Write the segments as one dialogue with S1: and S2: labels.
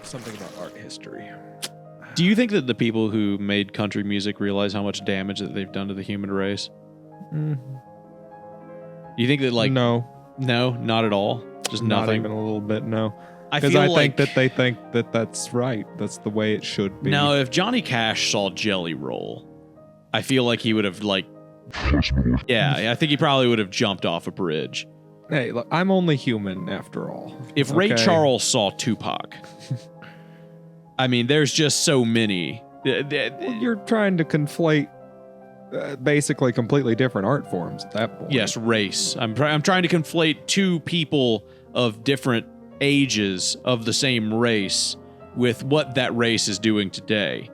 S1: something about art history.
S2: Do you think that the people who made country music realize how much damage that they've done to the human race? You think that
S1: no,
S2: not at all, just
S1: not
S2: nothing.
S1: even a little bit. No,
S2: Because
S1: I think that they think that that's right. That's the way it should be.
S2: No, if Johnny Cash saw Jelly Roll, I feel like he would have I think he probably would have jumped off a bridge.
S1: Hey, look, I'm only human after all.
S2: If Ray Charles saw Tupac, I mean, there's just so many.
S1: You're trying to conflate basically completely different art forms at that point.
S2: Yes, race. I'm trying to conflate two people of different ages of the same race with what that race is doing today.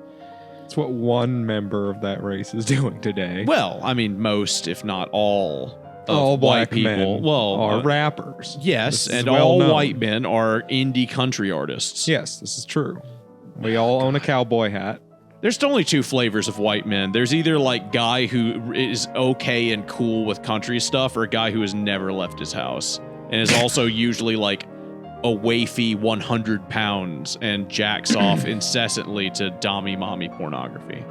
S1: It's what one member of that race is doing today.
S2: Well, I mean, most, if not all
S1: white
S2: black
S1: people
S2: people
S1: are rappers.
S2: Yes, and
S1: well
S2: all
S1: known.
S2: white men are indie country artists.
S1: Yes, this is true. We all own a cowboy hat.
S2: There's only two flavors of white men. There's either like guy who is okay and cool with country stuff, or a guy who has never left his house and is also usually like a wafy 100 pounds and jacks off incessantly to dommy mommy pornography.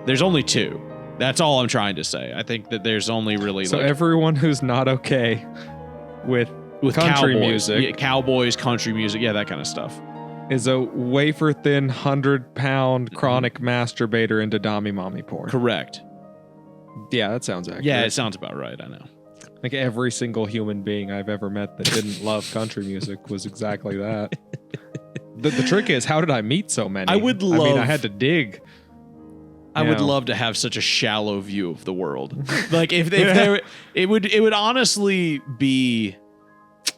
S2: There's only two. That's all I'm trying to say. I think that there's only really
S1: so everyone who's not okay with country music,
S2: cowboys, country music, that kind of stuff,
S1: is a wafer thin 100-pound chronic masturbator into dommy mommy porn.
S2: Correct.
S1: Yeah, that sounds accurate.
S2: Yeah, it sounds about right. I know.
S1: Like every single human being I've ever met that didn't love country music was exactly that. The trick is, how did I meet so many? I had to dig.
S2: I would love to have such a shallow view of the world. Like if there, it would honestly be.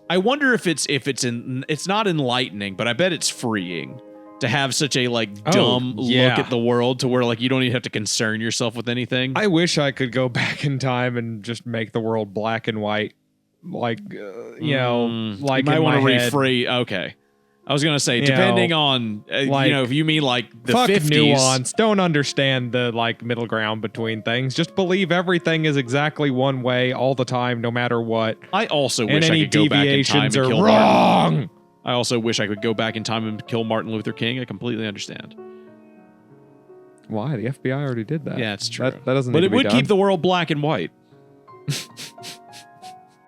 S2: I wonder if it's not enlightening, but I bet it's freeing to have such a dumb look at the world to where you don't even have to concern yourself with anything.
S1: I wish I could go back in time and just make the world black and white,
S2: you might want to rephrase. Okay. I was going to say, depending on, if you mean the
S1: fuck
S2: 50s.
S1: nuance, don't understand the middle ground between things. Just believe everything is exactly one way all the time, no matter what.
S2: I also wish I could go back in time and kill
S1: wrong.
S2: Martin. I also wish I could go back in time and kill Martin Luther King. I completely understand.
S1: Why? The FBI already did that.
S2: Yeah, it's true.
S1: That doesn't.
S2: But
S1: need
S2: it
S1: to be
S2: would
S1: done.
S2: keep the world black and white.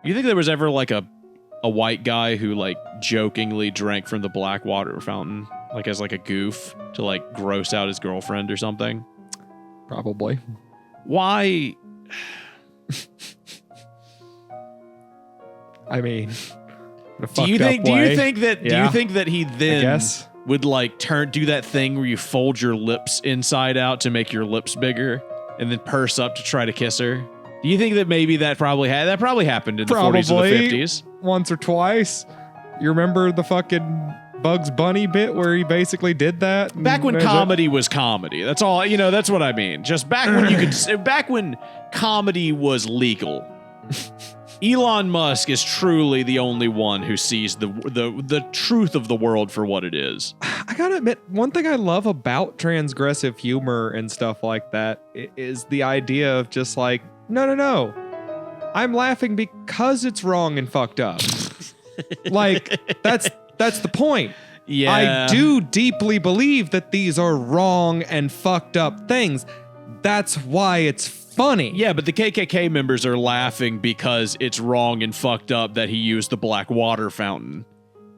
S2: You think there was ever a white guy who jokingly drank from the black water fountain, as a goof to gross out his girlfriend or something?
S1: Probably.
S2: Why?
S1: I mean,
S2: do you think that he then would do that thing where you fold your lips inside out to make your lips bigger and then purse up to try to kiss her? Do you think that maybe that probably happened in the 40s or the 50s?
S1: Once or twice. You remember the fucking Bugs Bunny bit where he basically did that?
S2: Back when comedy was comedy. That's all, that's what I mean. Just back when back when comedy was legal. Elon Musk is truly the only one who sees the truth of the world for what it is.
S1: I gotta admit, one thing I love about transgressive humor and stuff like that is the idea of just no. I'm laughing because it's wrong and fucked up. That's the point.
S2: Yeah.
S1: I do deeply believe that these are wrong and fucked up things. That's why it's funny.
S2: Yeah, but the KKK members are laughing because it's wrong and fucked up that he used the black water fountain.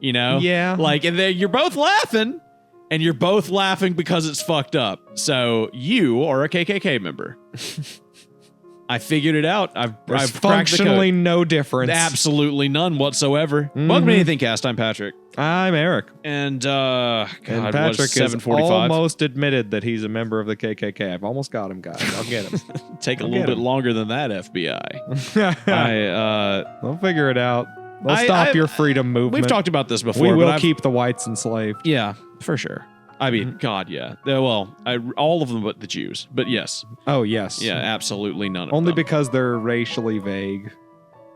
S1: Yeah.
S2: And you're both laughing, and you're both laughing because it's fucked up. So you are a KKK member. I figured it out. I've
S1: functionally no difference.
S2: Absolutely none whatsoever. Mm-hmm. Welcome to AnythingCast. I'm Patrick.
S1: I'm Eric.
S2: And
S1: Patrick has almost admitted that he's a member of the KKK. I've almost got him, guys. I'll get him.
S2: Take a little bit longer than that, FBI.
S1: They'll figure it out. They'll stop your freedom movement.
S2: We've talked about this before.
S1: We will keep the whites enslaved.
S2: Yeah, for sure. I mean, God, yeah. Well, all of them but the Jews. But yes.
S1: Oh, yes.
S2: Yeah, absolutely none of them.
S1: Only because they're racially vague.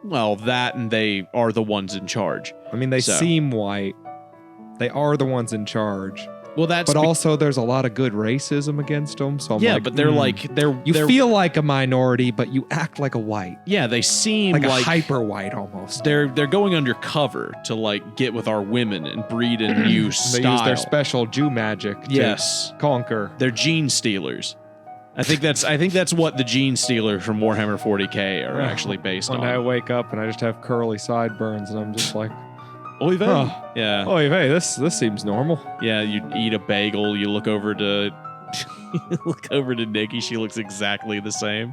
S2: Well, that and they are the ones in charge.
S1: I mean, they seem white. They are the ones in charge.
S2: Well, that's
S1: but also there's a lot of good racism against them. So I'm like,
S2: but they're like they're
S1: you feel like a minority, but you act like a white,
S2: yeah, they seem
S1: like a
S2: like
S1: hyper white almost.
S2: they're going undercover to like get with our women and breed a new
S1: They
S2: style.
S1: use their special Jew magic to conquer.
S2: They're gene stealers. I think that's what the gene stealers from Warhammer 40K are actually based
S1: One
S2: on.
S1: day I wake up and I just have curly sideburns, and I'm just like,
S2: Oy vey.
S1: oh,
S2: Yeah.
S1: oh, hey, this seems normal.
S2: Yeah, you eat a bagel, you look over to Nikki, she looks exactly the same.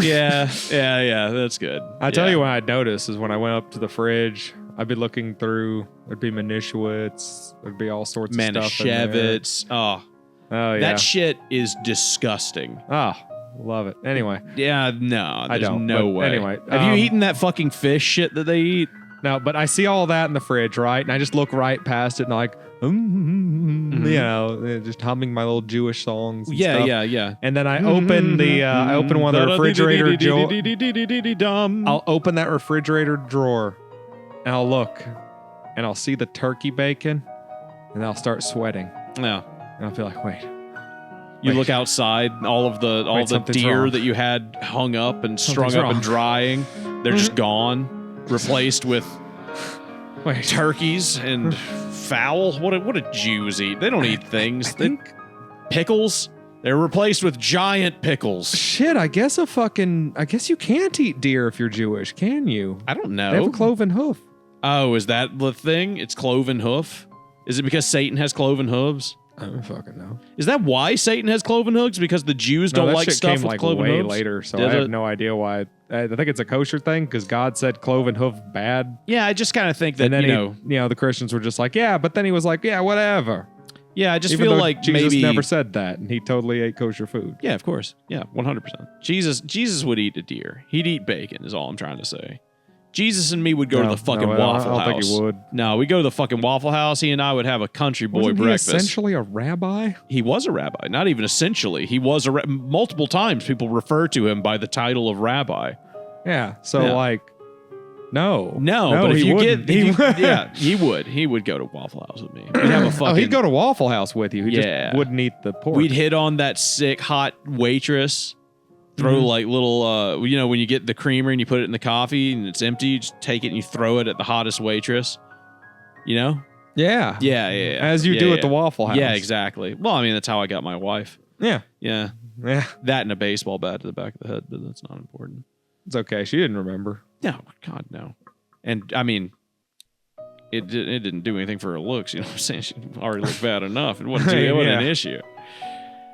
S2: Yeah, that's good.
S1: I tell you what I'd notice is when I went up to the fridge, I'd be looking through, there'd be Manischewitz, there'd be all sorts of stuff in there.
S2: Manischewitz. Oh,
S1: yeah.
S2: that shit is disgusting.
S1: Oh, love it. Anyway.
S2: Yeah, no, there's
S1: I don't.
S2: no
S1: but
S2: way.
S1: Anyway.
S2: Have you eaten that fucking fish shit that they eat?
S1: No, but I see all that in the fridge, right? And I just look right past it and like, you know, just humming my little Jewish songs. And stuff.
S2: Yeah.
S1: And then I open I open one of the refrigerator drawers. I'll open that refrigerator drawer and I'll look and I'll see the turkey bacon and I'll start sweating.
S2: Yeah.
S1: And I'll be like, wait.
S2: You look outside, all the deer that you had hung up and strung up and drying, they're just gone, replaced with turkeys and fowl. What do Jews eat? They don't eat things. Pickles? They're replaced with giant pickles.
S1: Shit, I guess you can't eat deer if you're Jewish, can you?
S2: I don't know.
S1: They have a cloven hoof.
S2: Oh, is that the thing? It's cloven hoof? Is it because Satan has cloven hooves?
S1: I don't fucking know.
S2: Is that why Satan has cloven hooves? Because the Jews don't like stuff with
S1: like
S2: cloven
S1: way
S2: hooves?
S1: later, so
S2: Did
S1: I have
S2: it?
S1: no idea why. I think it's a kosher thing because God said cloven hoof bad.
S2: Yeah, I just kind of think that,
S1: And then the Christians were just like, yeah, but then he was like, yeah, whatever.
S2: Yeah, I just
S1: Even
S2: feel
S1: though
S2: like
S1: Jesus
S2: maybe
S1: never said that, and he totally ate kosher food.
S2: Yeah, of course. Yeah, 100%. Jesus would eat a deer. He'd eat bacon, is all I'm trying to say. Jesus and me would go to the fucking Waffle House.
S1: I don't think he would.
S2: No, we go to the fucking Waffle House. He and I would have a country boy
S1: Wasn't
S2: breakfast.
S1: he essentially a rabbi?
S2: He was a rabbi. Not even essentially. He was multiple times people refer to him by the title of rabbi.
S1: Yeah. So no,
S2: but if
S1: he
S2: you
S1: wouldn't.
S2: he would. He would go to Waffle House with me. We'd have a fucking.
S1: He'd go to Waffle House with you. He just wouldn't eat the pork.
S2: We'd hit on that sick hot waitress. Throw like little, when you get the creamer and you put it in the coffee and it's empty, you just take it and you throw it at the hottest waitress. You know?
S1: Yeah.
S2: Yeah.
S1: As you do at the Waffle House.
S2: Yeah, exactly. Well, I mean, that's how I got my wife.
S1: Yeah.
S2: Yeah. That and a baseball bat to the back of the head, but that's not important.
S1: It's okay. She didn't remember.
S2: No, God, no. And I mean, it didn't do anything for her looks. You know what I'm saying? She already looked bad enough. It wasn't an issue.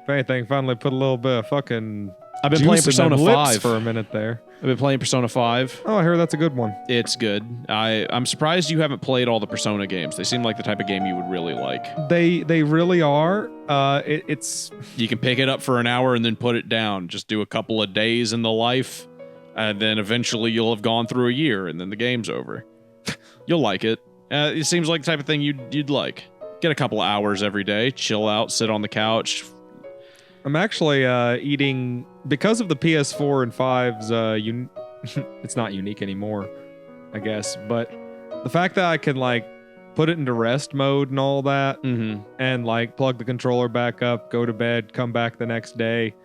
S1: If anything, finally put a little bit of fucking.
S2: I've been playing Persona 5
S1: for a minute there.
S2: I've been playing Persona 5.
S1: Oh, I hear that's a good one.
S2: It's good. I'm surprised you haven't played all the Persona games. They seem like the type of game you would really like.
S1: They really are. It's
S2: you can pick it up for an hour and then put it down. Just do a couple of days in the life, and then eventually you'll have gone through a year, and then the game's over. You'll like it. It seems like the type of thing you'd like. Get a couple of hours every day, chill out, sit on the couch.
S1: I'm actually eating because of the PS4 and 5's. It's not unique anymore, I guess. But the fact that I can put it into rest mode and all that, and plug the controller back up, go to bed, come back the next day,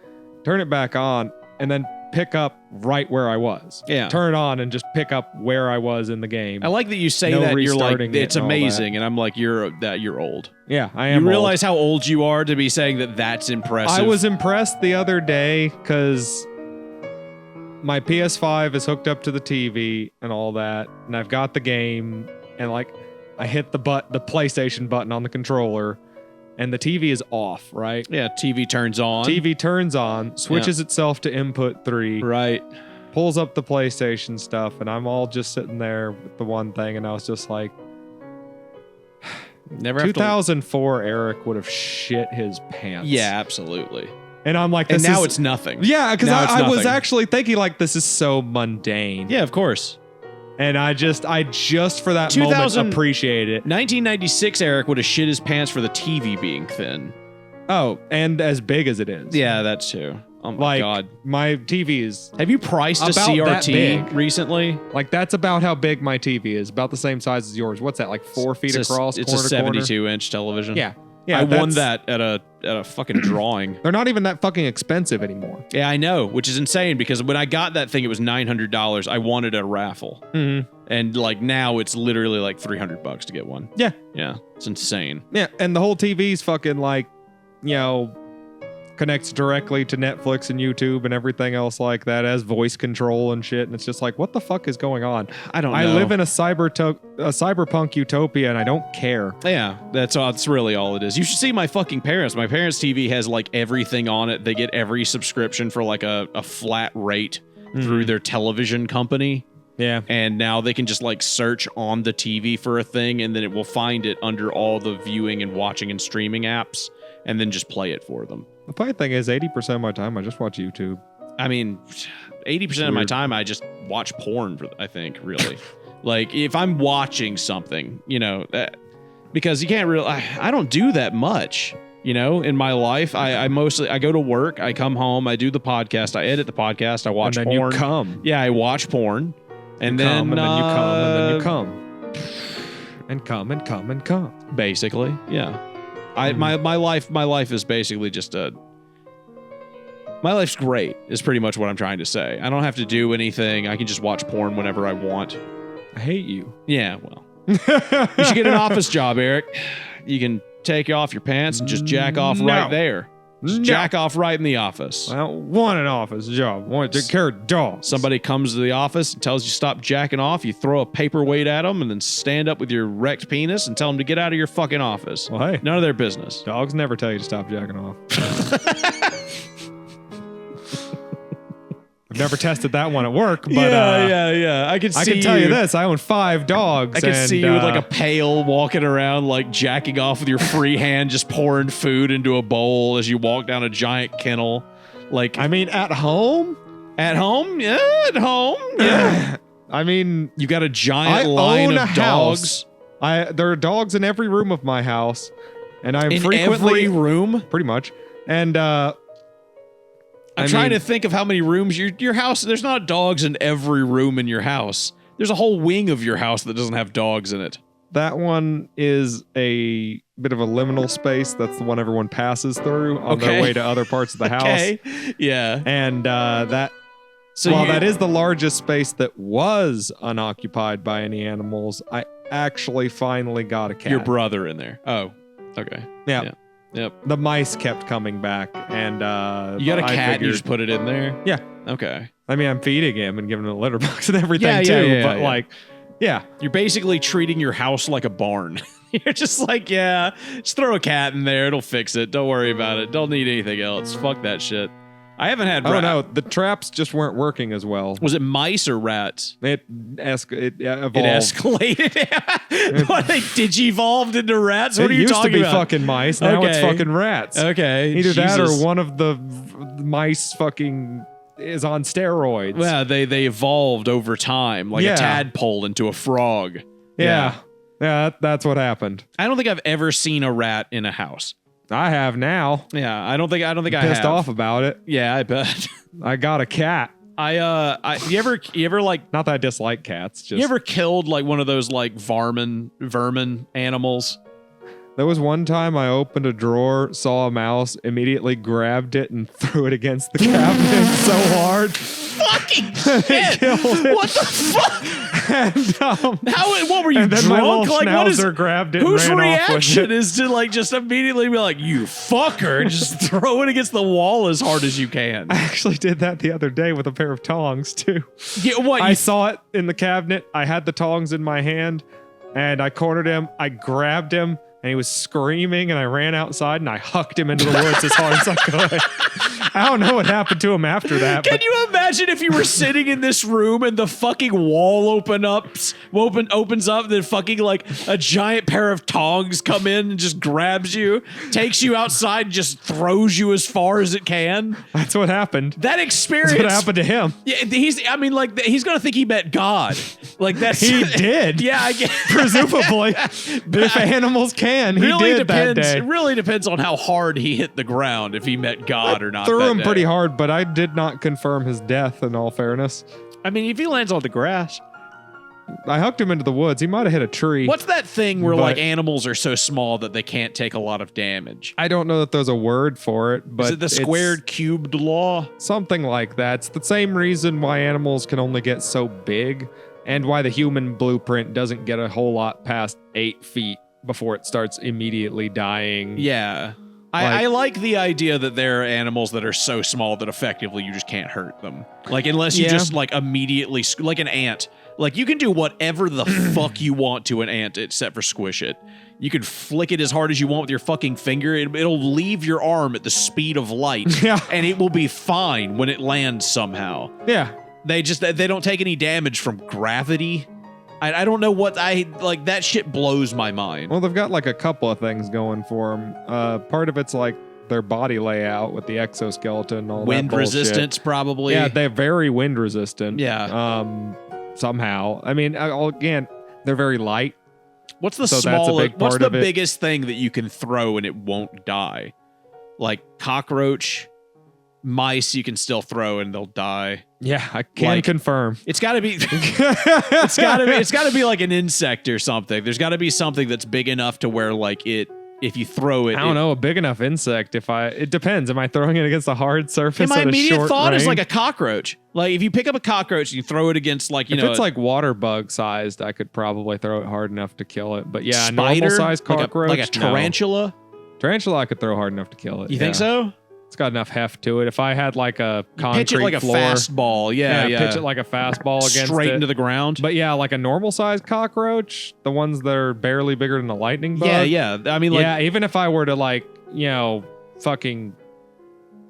S1: turn it back on, and then pick up right where I was.
S2: Yeah.
S1: Turn it on and just pick up where I was in the game.
S2: I like that you say that you're like, it's
S1: and
S2: amazing, and I'm like, you're old.
S1: Yeah, I am.
S2: You realize how old you are to be saying that that's impressive.
S1: I was impressed the other day because my PS5 is hooked up to the TV and all that, and I've got the game, and I hit the PlayStation button on the controller, and the TV is off, right?
S2: Yeah, TV turns on.
S1: TV turns on, switches itself to input 3.
S2: Right.
S1: Pulls up the PlayStation stuff, and I'm all just sitting there with the one thing, and I was just like, 2004 Eric would have shit his pants.
S2: Yeah, absolutely.
S1: And I'm like,
S2: and now it's nothing.
S1: Yeah, because I was actually thinking this is so mundane.
S2: Yeah, of course.
S1: And I just for that moment appreciate it.
S2: 1996 Eric would have shit his pants for the TV being thin.
S1: Oh, and as big as it is.
S2: Yeah, that's too. Oh my God.
S1: My TV is.
S2: Have you priced a CRT recently?
S1: That's about how big my TV is. About the same size as yours. What's that? 4 feet across?
S2: It's a 72-inch television.
S1: Yeah. Yeah,
S2: I won that at a fucking drawing.
S1: They're not even that fucking expensive anymore.
S2: Yeah, I know, which is insane because when I got that thing, it was $900. I wanted a raffle.
S1: Mm-hmm.
S2: And like now it's literally like $300 to get one.
S1: Yeah.
S2: Yeah. It's insane.
S1: Yeah, and the whole TV's fucking like, you know, connects directly to Netflix and YouTube and everything else like that as voice control and shit. And it's just like, what the fuck is going on?
S2: I don't know.
S1: I live in a cyberpunk utopia and I don't care.
S2: Yeah, that's really all it is. You should see my fucking parents. My parents' TV has like everything on it. They get every subscription for like a flat rate through their television company.
S1: Yeah.
S2: And now they can just like search on the TV for a thing and then it will find it under all the viewing and watching and streaming apps and then just play it for them.
S1: The funny thing is 80% of my time I just watch YouTube.
S2: I mean, 80% of my time I just watch porn, I think, really. Like, if I'm watching something, you know, because you can't really, I don't do that much, you know, in my life. I go to work, I come home, I do the podcast, I edit the podcast, I watch
S1: and then
S2: porn.
S1: You come.
S2: Yeah, I watch porn. And then
S1: you come, and then you come. And come, and come, and come.
S2: Basically, yeah. My life is basically just my life's great is pretty much what I'm trying to say. I don't have to do anything. I can just watch porn whenever I want.
S1: I hate you.
S2: Yeah, well. You should get an office job, Eric. You can take off your pants and just jack off right there. Just jack off right in the office.
S1: I don't want an office job. I want to take care of dogs.
S2: Somebody comes to the office and tells you stop jacking off. You throw a paperweight at them and then stand up with your erect penis and tell them to get out of your fucking office.
S1: Well, hey.
S2: None of their business.
S1: Dogs never tell you to stop jacking off. I've never tested that one at work, but
S2: yeah. I can
S1: tell you this. I own 5 dogs.
S2: I can see you with like a pail walking around, like jacking off with your free hand, just pouring food into a bowl as you walk down a giant kennel. Like,
S1: I mean, at home?
S2: At home? Yeah, at home. Yeah.
S1: I mean,
S2: you got a giant line of dogs.
S1: There are dogs in every room of my house, and I'm
S2: in
S1: frequently
S2: every room,
S1: pretty much. And
S2: I'm trying to think of how many rooms your house. There's not dogs in every room in your house. There's a whole wing of your house that doesn't have dogs in it.
S1: That one is a bit of a liminal space. That's the one everyone passes through on their way to other parts of the house.
S2: Okay. Yeah.
S1: And that is the largest space that was unoccupied by any animals, I actually finally got a cat.
S2: Your brother in there. Oh, okay.
S1: Yeah.
S2: Yep.
S1: The mice kept coming back, and
S2: you got a cat. You just put it in there.
S1: Yeah.
S2: Okay.
S1: I mean, I'm feeding him and giving him a litter box and everything too. But like, yeah,
S2: you're basically treating your house like a barn. You're just like, yeah, just throw a cat in there. It'll fix it. Don't worry about it. Don't need anything else. Fuck that shit. I haven't had.
S1: I don't know. The traps just weren't working as well.
S2: Was it mice or rats?
S1: It evolved.
S2: It escalated. What, they digivolved into rats? What are you talking about?
S1: It used to be fucking mice. Now it's fucking rats.
S2: Okay.
S1: Either that or one of the mice fucking is on steroids.
S2: Well, they evolved over time, like a tadpole into a frog.
S1: Yeah, that's what happened.
S2: I don't think I've ever seen a rat in a house.
S1: I have now.
S2: Yeah, I don't think I have.
S1: Pissed off about it.
S2: Yeah, I bet.
S1: I got a cat.
S2: You ever like?
S1: Not that I dislike cats. Just
S2: you ever killed like one of those like vermin animals?
S1: There was one time I opened a drawer, saw a mouse, immediately grabbed it and threw it against the cabinet so hard.
S2: Fucking shit! What the fuck?
S1: And,
S2: what were you,
S1: and then
S2: drunk?
S1: My little
S2: like,
S1: schnauzer grabbed it
S2: whose
S1: and ran off with
S2: reaction
S1: it.
S2: is to like just immediately be like, you fucker, just throw it against the wall as hard as you can?
S1: I actually did that the other day with a pair of tongs too.
S2: Yeah, what?
S1: I saw it in the cabinet. I had the tongs in my hand and I cornered him. I grabbed him and he was screaming and I ran outside and I hucked him into the woods as hard as I could. I don't know what happened to him after that.
S2: Can you imagine if you were sitting in this room and the fucking wall opens up, then fucking like a giant pair of tongs come in and just grabs you, takes you outside, and just throws you as far as it can?
S1: That's what happened.
S2: That experience.
S1: That's what happened to him.
S2: Yeah, he's gonna think he met God. Like that's
S1: he did.
S2: Yeah, I guess.
S1: Presumably, if animals can, he
S2: really
S1: did
S2: depends,
S1: that day.
S2: It really depends on how hard he hit the ground if he met God or not.
S1: Threw him pretty hard, but I did not confirm his death. In all fairness,
S2: I mean, if he lands on the grass,
S1: I hooked him into the woods. He might have hit a tree.
S2: What's that thing where like
S1: But-
S2: animals are so small that they can't take a lot of damage?
S1: I don't know that there's a word for it, but
S2: Is it the
S1: it's
S2: squared cubed law?
S1: something like that. It's the same reason why animals can only get so big, and why the human blueprint doesn't get a whole lot past 8 feet before it starts immediately dying.
S2: Yeah. I like the idea that there are animals that are so small that effectively you just can't hurt them. Like, unless you
S1: Yeah.
S2: just, like, immediately... Like an ant. Like, you can do whatever the fuck you want to an ant except for squish it. You can flick it as hard as you want with your fucking finger. It'll leave your arm at the speed of light.
S1: Yeah.
S2: And it will be fine when it lands somehow.
S1: Yeah.
S2: They don't take any damage from gravity. I don't know what like that shit blows my mind.
S1: Well, they've got like a couple of things going for them. Part of it's like their body layout with the exoskeleton and all
S2: Wind
S1: that bullshit.
S2: resistance, probably.
S1: Yeah, they're very wind resistant.
S2: Yeah.
S1: Somehow. I mean, again, they're very light.
S2: What's the
S1: So that's a
S2: smallest?
S1: big
S2: What's
S1: part
S2: the
S1: of it.
S2: biggest thing that you can throw and it won't die? Like cockroach, mice, you can still throw and they'll die.
S1: Yeah, I can
S2: Like-
S1: confirm.
S2: It's got to be. It's got to be like an insect or something. There's got to be something that's big enough to where like it. If you throw it,
S1: I don't know, a big enough insect. It depends. Am I throwing it against a hard surface?
S2: And my
S1: at a
S2: immediate
S1: short
S2: thought is
S1: range?
S2: like a cockroach. Like if you pick up a cockroach and you throw it against like
S1: if it's like water bug sized, I could probably throw it hard enough to kill it. But yeah, a
S2: spider,
S1: normal sized cockroach,
S2: like a
S1: no.
S2: tarantula.
S1: Tarantula, I could throw hard enough to kill it.
S2: You think so?
S1: It's got enough heft to it. If I had like a concrete
S2: Pitch it like
S1: floor,
S2: a fastball. Yeah.
S1: pitch it like a fastball against
S2: straight
S1: it.
S2: into the ground.
S1: But yeah, like a normal sized cockroach, the ones that are barely bigger than a lightning bug.
S2: yeah. I mean, like,
S1: yeah, even if I were to like, fucking,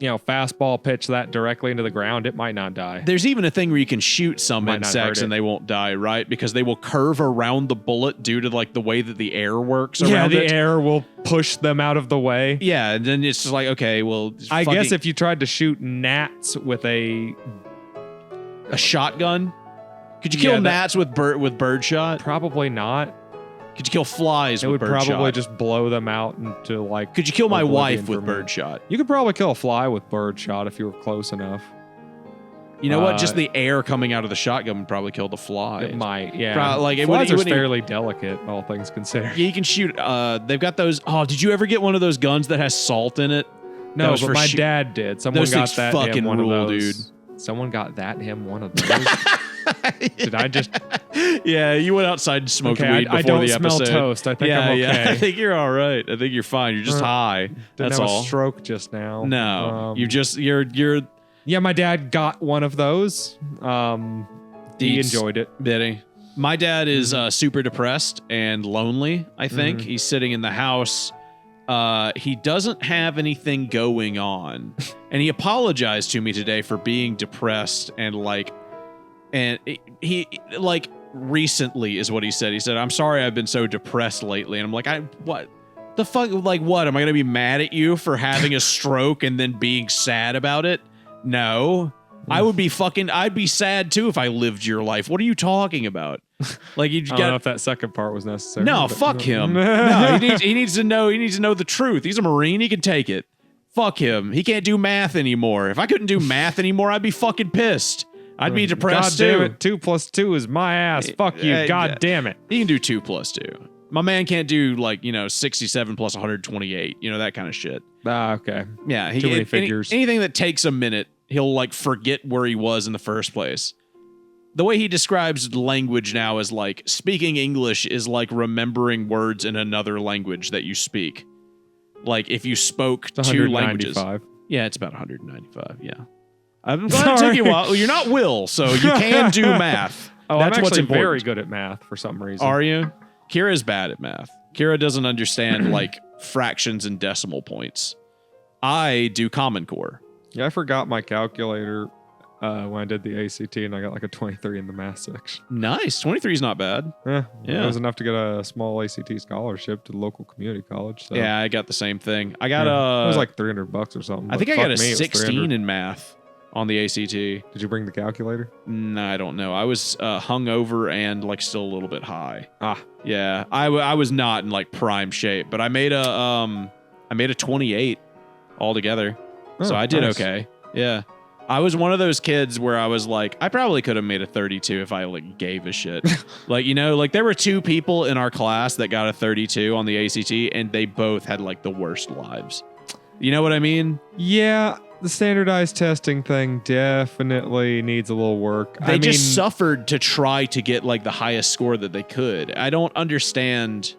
S1: fastball pitch that directly into the ground, it might not die.
S2: there's even a thing where you can shoot some
S1: Might not
S2: insects
S1: hurt
S2: and
S1: it.
S2: they won't die, right? Because they will curve around the bullet due to like the way that the air works around
S1: the
S2: it.
S1: air will push them out of the way.
S2: Yeah, and then it's just like, okay, well,
S1: I guess if you tried to shoot gnats with a
S2: a shotgun, could you kill
S1: Yeah, that-
S2: gnats with birdshot?
S1: probably not.
S2: Could you kill flies
S1: It
S2: with
S1: would
S2: birdshot?
S1: probably just blow them out into like.
S2: Could you kill my
S1: oblivion
S2: wife
S1: for
S2: with
S1: me.
S2: birdshot?
S1: You could probably kill a fly with birdshot if you were close enough.
S2: You know what? Just the air coming out of the shotgun would probably kill the fly.
S1: It might, yeah.
S2: Like, it
S1: Flies
S2: wouldn't-
S1: are fairly delicate, all things considered.
S2: Yeah, you can shoot. They've got those. Oh, did you ever get one of those guns that has salt in it? That
S1: No,
S2: was
S1: but
S2: for
S1: my
S2: shoot-
S1: dad did. Someone
S2: Those
S1: got
S2: things
S1: that
S2: fucking
S1: him one
S2: rule,
S1: of those. Someone got that him one of those. Did I just?
S2: Yeah, you went outside and smoked
S1: Okay,
S2: weed before
S1: I don't
S2: the
S1: smell
S2: episode.
S1: toast. I think
S2: yeah,
S1: I'm okay.
S2: yeah. I think you're all right. I think you're fine. You're just high.
S1: Didn't
S2: That's
S1: have
S2: all.
S1: a stroke just now.
S2: No, you're.
S1: Yeah, my dad got one of those. He
S2: Deets.
S1: enjoyed it.
S2: Did he? My dad is super depressed and lonely, I think.
S1: Mhm.
S2: He's sitting in the house. He doesn't have anything going on. And he apologized to me today for being depressed and he recently is what he said. He said, "I'm sorry I've been so depressed lately." And I'm like, what? The fuck? Like what? Am I going to be mad at you for having a stroke and then being sad about it? No. I'd be sad too if I lived your life. What are you talking about? Like you
S1: I don't know
S2: got
S1: if that second part was necessary.
S2: no,
S1: but-
S2: fuck him. No, he needs to know the truth. He's a Marine, he can take it. Fuck him. He can't do math anymore. If I couldn't do math anymore, I'd be fucking pissed. I'd be depressed
S1: God damn
S2: too.
S1: it, 2 plus 2 is my ass. Fuck you. God damn it.
S2: He can do 2 plus 2. My man can't do 67 plus 128. That kind of shit.
S1: Ah, okay.
S2: Yeah,
S1: Too many figures.
S2: Anything that takes a minute, he'll forget where he was in the first place. The way he describes language now is speaking English is like remembering words in another language that you speak. Like if you spoke
S1: It's
S2: 2 languages.
S1: 195.
S2: Yeah, it's about 195. Yeah. I'm glad it took you a while. Well, you're not Will, so you can do math.
S1: Oh,
S2: That's
S1: I'm
S2: what's
S1: actually very
S2: important.
S1: good at math for some reason.
S2: Are you? Kira's bad at math. Kira doesn't understand fractions and decimal points. I do Common Core.
S1: Yeah, I forgot my calculator when I did the ACT, and I got a 23 in the math section.
S2: Nice. 23 is not bad.
S1: Yeah,
S2: Yeah.
S1: It was enough to get a small ACT scholarship to the local community college. So.
S2: Yeah, I got the same thing. I got
S1: it was $300 or something.
S2: I think
S1: but
S2: I got
S1: fuck
S2: a
S1: me, it was
S2: 16
S1: $300.
S2: in math on the ACT.
S1: Did you bring the calculator?
S2: No, I don't know. I was hungover and still a little bit high.
S1: Ah,
S2: Yeah, I was not in prime shape, but I made a 28 altogether. So
S1: Oh,
S2: I did
S1: nice.
S2: okay. Yeah. I was one of those kids where I was like, I probably could have made a 32 if I like gave a shit. Like, you know, like there were 2 people in our class that got a 32 on the ACT, and they both had like the worst lives. You know what I mean?
S1: Yeah, the standardized testing thing definitely needs a little work.
S2: They just suffered to try to get like the highest score that they could. I don't understand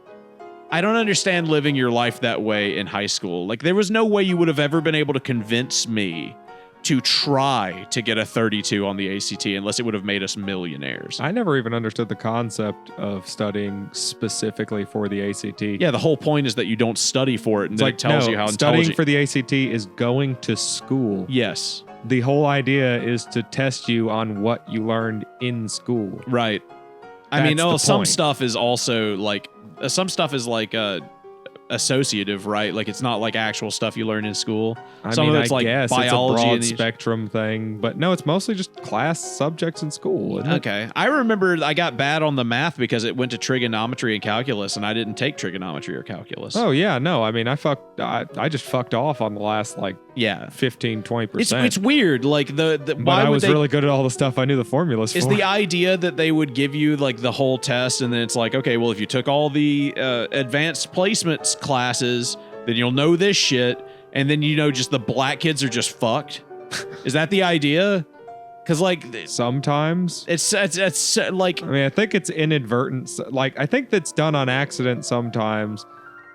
S2: living your life that way in high school. Like there was no way you would have ever been able to convince me to try to get a 32 on the ACT unless it would have made us millionaires.
S1: I never even understood the concept of studying specifically for the ACT.
S2: Yeah, the whole point is that you don't study for it, and it tells you how
S1: studying
S2: intelligent.
S1: for the ACT is going to school.
S2: Yes.
S1: The whole idea is to test you on what you learned in school.
S2: Right. I mean, some stuff is also like associative, right? Like it's not like actual stuff you learn in school. Some of it's like biology,
S1: it's a broad spectrum thing, but no, it's mostly just class subjects in school. Isn't it?
S2: Okay, I remember I got bad on the math because it went to trigonometry and calculus, and I didn't take trigonometry or calculus.
S1: Oh yeah, no, I mean I just fucked off on the last 15-20%.
S2: It's weird, like
S1: but I was really good at all the stuff I knew the formulas for.
S2: Is the idea that they would give you like the whole test, and then it's like, okay, well if you took all the advanced placements classes, then you'll know this shit, and then just the black kids are just fucked? Is that the idea? Because like
S1: sometimes
S2: it's like,
S1: I mean, I think it's inadvertent. Like I think that's done on accident sometimes.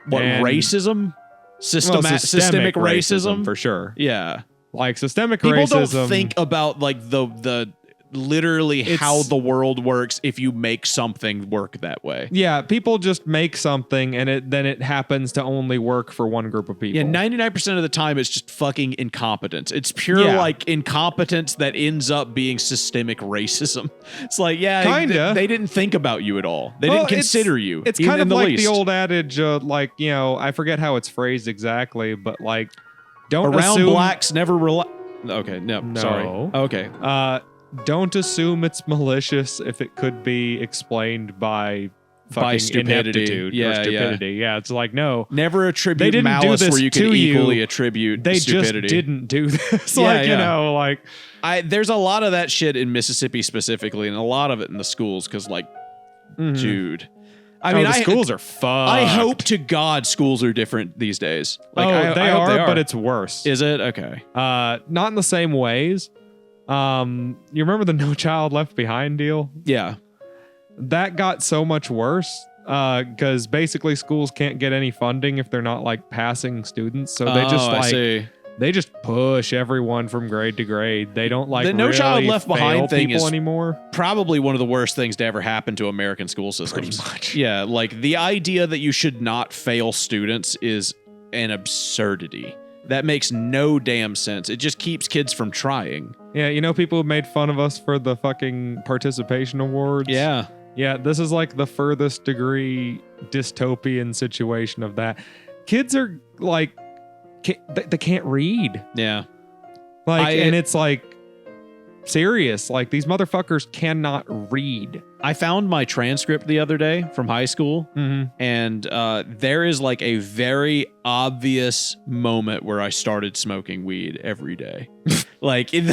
S2: What, racism? Systemic racism
S1: for sure.
S2: Yeah,
S1: like systemic
S2: people
S1: racism.
S2: Don't think about like the literally how the world works if you make something work that way.
S1: Yeah, people just make something and then it happens to only work for one group of people.
S2: Yeah, 99% of the time it's just fucking incompetence. It's pure like incompetence that ends up being systemic racism. It's like, yeah, they didn't think about you at all. They didn't consider you.
S1: It's kind of like the old adage, I forget how it's phrased exactly, but like, don't
S2: around
S1: assume
S2: blacks never rely. Okay, no, sorry. Okay.
S1: Don't assume it's malicious if it could be explained by
S2: stupidity.
S1: Or stupidity. Yeah, it's like, no.
S2: Never attribute malice where you can equally attribute stupidity.
S1: They just didn't do this.
S2: There's a lot of that shit in Mississippi specifically, and a lot of it in the schools, because dude. I mean,
S1: schools are fucked.
S2: I hope to God schools are different these days.
S1: Like, they are, but it's worse.
S2: Is it? Okay.
S1: Not in the same ways. You remember the No Child Left Behind deal?
S2: Yeah.
S1: That got so much worse because basically schools can't get any funding if they're not like passing students. So they just push everyone from grade to grade. They don't like
S2: the No Child Left Behind thing
S1: is anymore.
S2: Probably one of the worst things to ever happen to American school systems.
S1: Pretty much.
S2: Yeah, like the idea that you should not fail students is an absurdity. That makes no damn sense. It just keeps kids from trying.
S1: Yeah, people have made fun of us for the fucking participation awards.
S2: Yeah.
S1: Yeah, this is like the furthest degree dystopian situation of that. Kids are like, they can't read.
S2: Yeah.
S1: And it's like serious. Like these motherfuckers cannot read.
S2: I found my transcript the other day from high school, and there is like a very obvious moment where I started smoking weed every day. Like it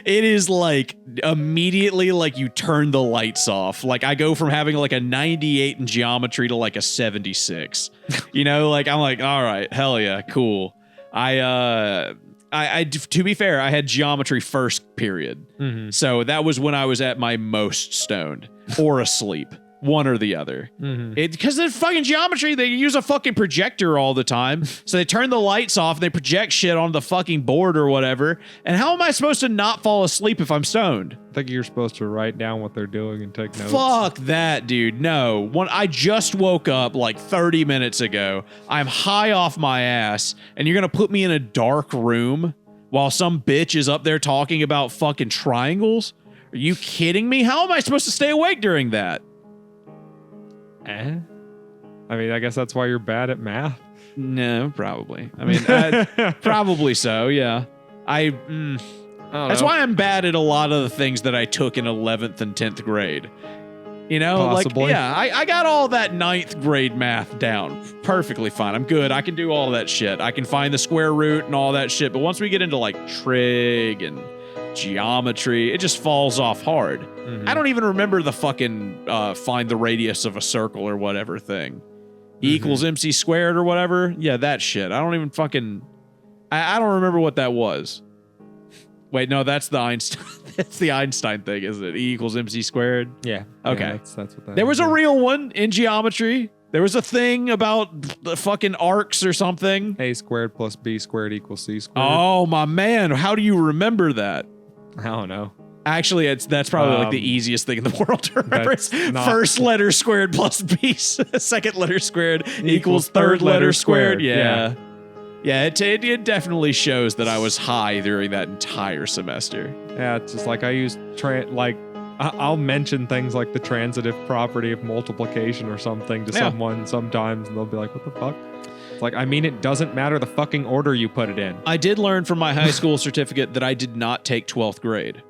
S2: is like immediately like you turn the lights off. Like I go from having like a 98 in geometry to like a 76. Like I'm like, all right, hell yeah, cool. I to be fair, I had geometry first period. So that was when I was at my most stoned or asleep. One or the other. Because the fucking geometry, they use a fucking projector all the time. So they turn the lights off and they project shit on the fucking board or whatever. And how am I supposed to not fall asleep if I'm stoned?
S1: I think you're supposed to write down what they're doing and take notes.
S2: Fuck that, dude. No. I just woke up like 30 minutes ago. I'm high off my ass, and you're going to put me in a dark room while some bitch is up there talking about fucking triangles? Are you kidding me? How am I supposed to stay awake during that?
S1: I mean, I guess that's why you're bad at math.
S2: No, probably. I mean, probably so, yeah. That's why I'm bad at a lot of the things that I took in 11th and 10th grade. You know,
S1: Possibly.
S2: like, yeah, I got all that 9th grade math down perfectly fine. I'm good. I can do all that shit. I can find the square root and all that shit. But once we get into like trig and geometry, it just falls off hard. I don't even remember the fucking find the radius of a circle or whatever thing. E equals MC squared or whatever. Yeah, that shit. I don't even fucking... I don't remember what that was. Wait, no, that's the Einstein. That's the Einstein thing, isn't it? E equals MC squared.
S1: Yeah.
S2: Okay.
S1: Yeah, that's what that
S2: There was
S1: is.
S2: a real one in geometry. There was a thing about the fucking arcs or something.
S1: A squared plus B squared equals C squared.
S2: Oh my man, how do you remember that?
S1: I don't know.
S2: Actually, that's probably like the easiest thing in the world to remember.
S1: That's not-
S2: First letter squared plus B, second letter squared equals third letter squared. Yeah. Yeah, it definitely shows that I was high during that entire semester.
S1: Yeah, it's just like I use I'll mention things like the transitive property of multiplication or something to someone sometimes, and they'll be like, "What the fuck?" It's like, I mean, it doesn't matter the fucking order you put it in.
S2: I did learn from my high school certificate that I did not take 12th grade.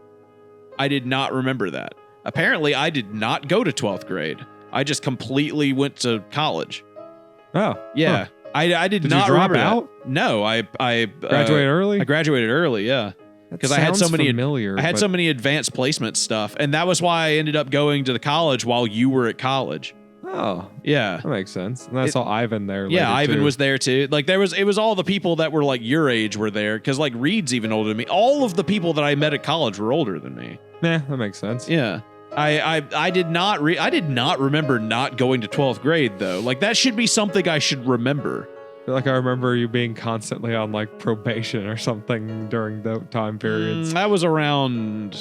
S2: I did not remember that. Apparently, I did not go to 12th grade. I just completely went to college.
S1: Oh,
S2: Yeah.
S1: huh.
S2: I did
S1: Did
S2: not
S1: you drop
S2: remember that.
S1: out?
S2: No, I
S1: Graduated early.
S2: I graduated early, yeah. Because I had so many
S1: familiar.
S2: I had
S1: but-
S2: so many advanced placement stuff, and that was why I ended up going to the college while you were at college.
S1: Oh,
S2: Yeah.
S1: that makes sense. And I saw Ivan there.
S2: Yeah,
S1: later,
S2: Ivan
S1: too.
S2: was there too. Like it was all the people that were like your age were there, because like Reed's even older than me. All of the people that I met at college were older than me.
S1: Yeah, that makes sense.
S2: Yeah. I did not remember not going to 12th grade though. Like that should be something I should remember.
S1: I feel like I remember you being constantly on like probation or something during the time periods.
S2: That was around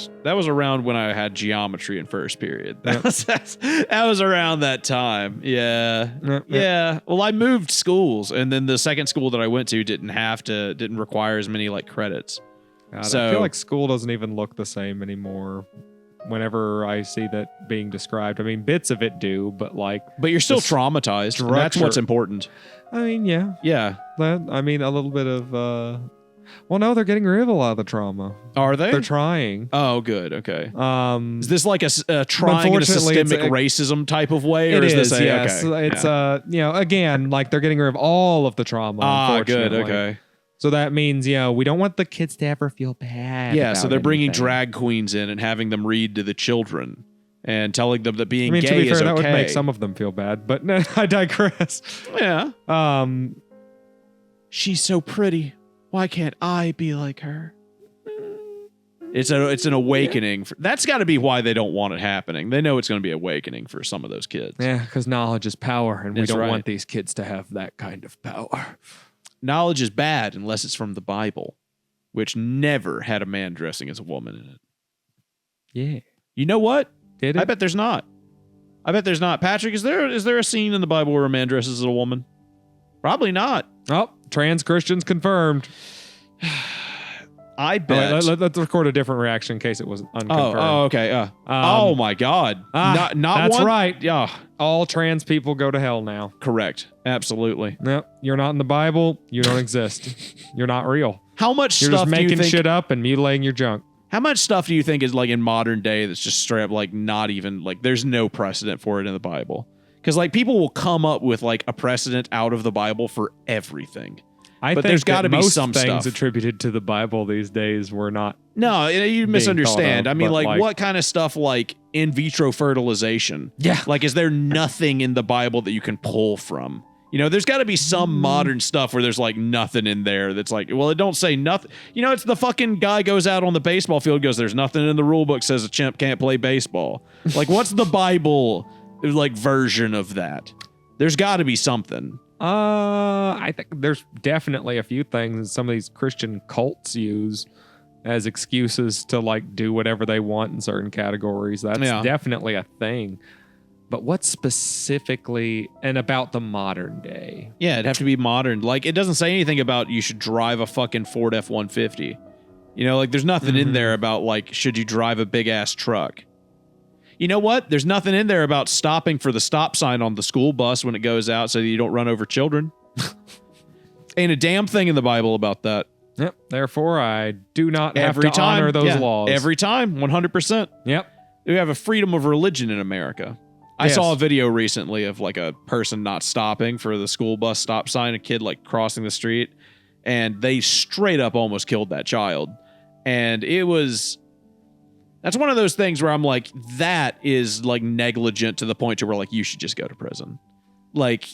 S2: when I had geometry in first period. That was around that time. Yeah. Yeah. Well, I moved schools, and then the second school that I went to didn't require as many like credits.
S1: God,
S2: So-
S1: I feel like school doesn't even look the same anymore. Whenever I see that being described, I mean, bits of it do, but like,
S2: But you're still
S1: The
S2: traumatized. And that's what's
S1: structure-
S2: important.
S1: I mean, yeah,
S2: Yeah.
S1: I mean, a little bit of. Well, no, they're getting rid of a lot of the trauma.
S2: Are they?
S1: They're trying.
S2: Oh, good. Okay. Is this like a trying in a
S1: Unfortunately, it's
S2: systemic racism type of way, or
S1: It
S2: is
S1: is,
S2: this
S1: yes.
S2: okay?
S1: It's again, like they're getting rid of all of the trauma.
S2: good.
S1: Unfortunately.
S2: Okay.
S1: So that means, we don't want the kids to ever feel bad.
S2: Yeah, so
S1: about
S2: they're bringing
S1: anything.
S2: drag queens in and having them read to the children and telling them that being
S1: I mean,
S2: gay
S1: to be fair,
S2: is okay.
S1: that would make some of them feel bad, but no, I digress.
S2: Yeah.
S3: She's so pretty. Why can't I be like her?
S2: It's an awakening. That's got to be why they don't want it happening. They know it's going to be awakening for some of those kids.
S1: Yeah, because knowledge is power, and
S2: That's
S1: we don't
S2: right.
S1: want these kids to have that kind of power.
S2: Knowledge is bad unless it's from the Bible, which never had a man dressing as a woman in it.
S1: Yeah.
S2: You know what?
S1: Did it?
S2: I bet there's not. Patrick, is there a scene in the Bible where a man dresses as a woman? Probably not.
S1: Oh, trans Christians confirmed.
S2: I bet.
S1: Let's record a different reaction in case it was unconfirmed.
S2: Oh, okay. Oh my God. Not
S1: that's
S2: one?
S1: right.
S2: Yeah,
S1: All trans people go to hell now.
S2: correct. Absolutely.
S1: No, you're not in the Bible. You don't exist. You're not real.
S2: How much
S1: You're
S2: stuff
S1: just
S2: do you
S1: making
S2: think?
S1: shit up and mutilating your junk.
S2: How much stuff do you think is like in modern day that's just straight up like not even like there's no precedent for it in the Bible? Because like people will come up with like a precedent out of the Bible for everything.
S1: I
S2: But
S1: think
S2: there's gotta
S1: that
S2: be
S1: most
S2: some
S1: things
S2: stuff.
S1: attributed to the Bible these days were not.
S2: No, you misunderstand.
S1: thought of,
S2: I mean,
S1: but,
S2: like
S1: like-
S2: what kind of stuff like in vitro fertilization?
S1: Yeah.
S2: Like, is there nothing in the Bible that you can pull from? You know, there's got to be some modern stuff where there's like nothing in there that's like, well, it don't say nothing. You know, it's the fucking guy goes out on the baseball field, goes, there's nothing in the rule book says a chimp can't play baseball. Like, what's the Bible like version of that? There's got to be something.
S1: I think there's definitely a few things some of these Christian cults use as excuses to like do whatever they want in certain categories. That's definitely a thing. But what specifically and about the modern day?
S2: Yeah, it'd have to be modern. Like, it doesn't say anything about you should drive a fucking Ford F-150. You know, like, there's nothing in there about, like, should you drive a big-ass truck? You know what? There's nothing in there about stopping for the stop sign on the school bus when it goes out so that you don't run over children. Ain't a damn thing in the Bible about that.
S1: Yep. Therefore, I do not have to honor those laws.
S2: Every time, 100%.
S1: Yep.
S2: We have a freedom of religion in America. I saw a video recently of like a person not stopping for the school bus stop sign, a kid like crossing the street, and they straight up almost killed that child. And that's one of those things where I'm like, that is like negligent to the point to where like you should just go to prison. Like,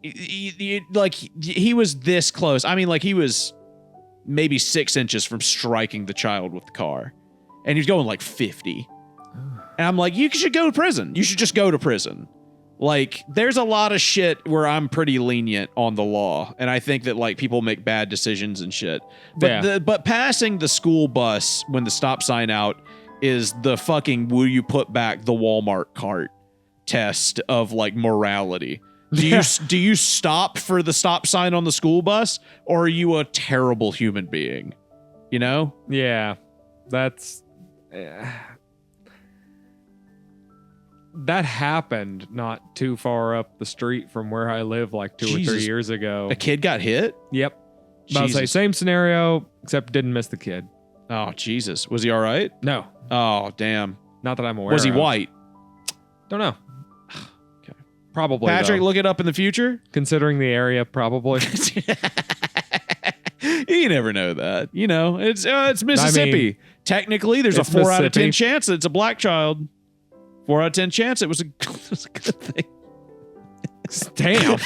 S2: he was this close. I mean, like he was maybe 6 inches from striking the child with the car, and he's going like 50. And I'm like, you should go to prison. You should just go to prison. Like, there's a lot of shit where I'm pretty lenient on the law, and I think that like people make bad decisions and shit. But but passing the school bus when the stop sign out is the fucking will you put back the Walmart cart test of like morality. Do you stop for the stop sign on the school bus, or are you a terrible human being? You know?
S1: Yeah, that's that happened not too far up the street from where I live, like 2 or 3 years ago.
S2: A kid got hit?
S1: Yep. About to say same scenario, except didn't miss the kid.
S2: Oh Jesus, was he all right?
S1: No.
S2: Oh damn.
S1: Not that I'm aware.
S2: Was he
S1: of.
S2: white?
S1: Don't know.
S2: Okay.
S1: Probably.
S2: Patrick,
S1: though.
S2: look it up in the future.
S1: Considering the area, probably.
S2: You never know that. You know, it's Mississippi.
S1: I mean,
S2: technically, there's a 4 out of 10 chance that it's a black child. 4 out of 10 chance it was a good thing.
S1: Damn.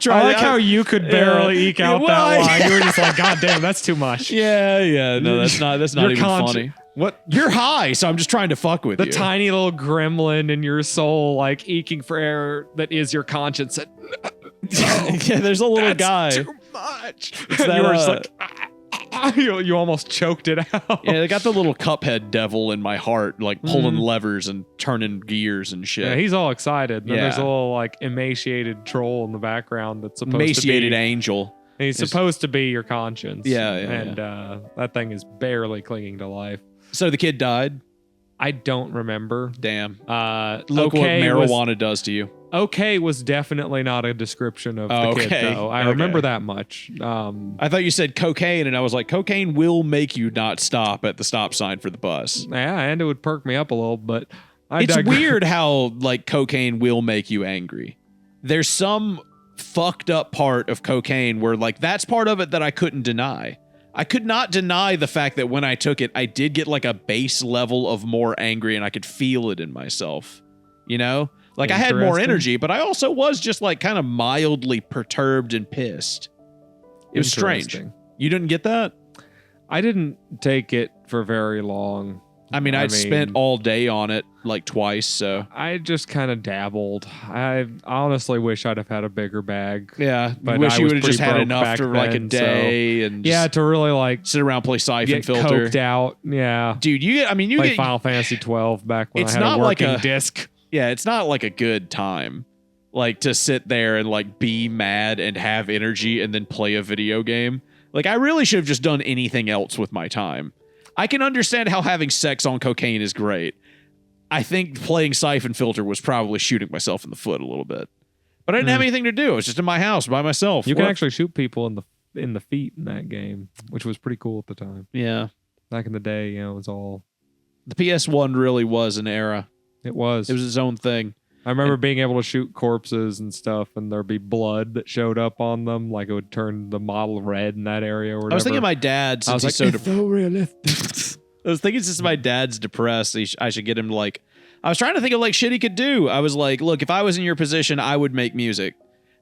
S1: I like how you could barely eke out that line. You were just like, God damn, that's too much.
S2: Yeah. No, that's not even funny.
S1: What?
S2: You're high, so I'm just trying to fuck with you.
S1: The tiny little gremlin in your soul, like eking for air that is your conscience. Said,
S2: yeah, there's a little guy.
S1: Too much. You were just like, you almost choked it out.
S2: Yeah, they got the little Cuphead devil in my heart, like pulling levers and turning gears and shit.
S1: Yeah, he's all excited. And
S2: yeah.
S1: then there's a little like emaciated troll in the background that's supposed
S2: emaciated
S1: to be
S2: angel.
S1: He's supposed to be your conscience.
S2: Yeah.
S1: And that thing is barely clinging to life.
S2: So the kid died?
S1: I don't remember.
S2: Damn. Look
S1: what
S2: marijuana does to you.
S1: Okay was definitely not a description of the kid, though. I remember that much.
S2: I thought you said cocaine, and I was like, cocaine will make you not stop at the stop sign for the bus.
S1: Yeah, and it would perk me up a little, but
S2: it's weird how like cocaine will make you angry. There's some fucked up part of cocaine where like that's part of it that I couldn't deny. I could not deny the fact that when I took it, I did get like a base level of more angry, and I could feel it in myself. You know? Like I had more energy, but I also was just like kind of mildly perturbed and pissed. It was strange. You didn't get that?
S1: I didn't take it for very long.
S2: I mean, I'd spent all day on it like twice, so.
S1: I just kind of dabbled. I honestly wish I'd have had a bigger bag.
S2: Yeah,
S1: but
S2: wish you
S1: would
S2: have just had enough for like a day and
S1: to really like
S2: sit around, play Siphon
S1: get
S2: Filter.
S1: Coked out. Yeah.
S2: Dude, you
S1: get Final Fantasy 12 back when I had a working disc.
S2: Yeah, it's not like a good time, like to sit there and like be mad and have energy and then play a video game. Like I really should have just done anything else with my time. I can understand how having sex on cocaine is great. I think playing Siphon Filter was probably shooting myself in the foot a little bit, but I didn't have anything to do. I was just in my house by myself.
S1: You can actually shoot people in the feet in that game, which was pretty cool at the time.
S2: Yeah,
S1: back in the day, it was all.
S2: The PS1 really was an era.
S1: It was
S2: its own thing.
S1: I remember being able to shoot corpses and stuff, and there'd be blood that showed up on them, like it would turn the model red in that area or whatever.
S2: I was thinking of my dad, since he's
S1: so realistic.
S2: I was thinking since my dad's depressed, I should get him to like. I was trying to think of like shit he could do. I was like, look, if I was in your position, I would make music.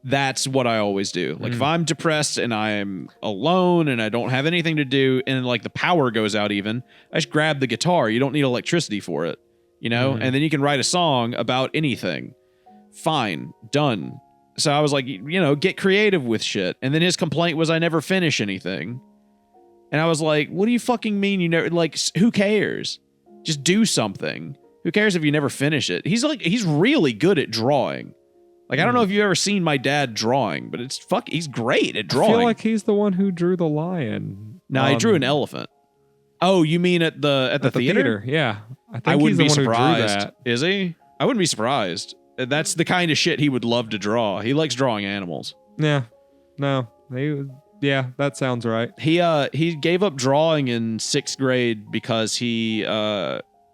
S2: That's what I always do. Like if I'm depressed and I'm alone and I don't have anything to do, and like the power goes out, even I just grab the guitar. You don't need electricity for it. You know, and then you can write a song about anything. Fine, done. So I was like, you know, get creative with shit. And then his complaint was I never finish anything. And I was like, what do you fucking mean you never, like, who cares? Just do something. Who cares if you never finish it? He's really good at drawing. Like, I don't know if you've ever seen my dad drawing, but he's great at drawing.
S1: I feel like he's the one who drew the lion.
S2: No, he drew an elephant. Oh, you mean at the theater?
S1: Yeah.
S2: I wouldn't be surprised. Is he? I wouldn't be surprised. That's the kind of shit he would love to draw. He likes drawing animals.
S1: Yeah. No. Yeah, that sounds right.
S2: He gave up drawing in 6th grade because he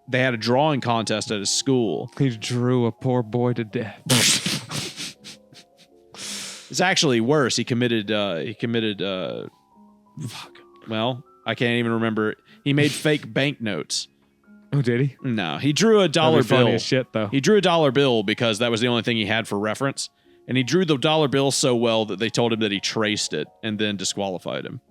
S2: they had a drawing contest at his school.
S1: He drew a poor boy to death.
S2: It's actually worse. He committed well, I can't even remember. He made fake banknotes.
S1: Oh, did he?
S2: No, he drew a dollar bill.
S1: Funny as shit, though.
S2: He drew a dollar bill because that was the only thing he had for reference. And he drew the dollar bill so well that they told him that he traced it and then disqualified him.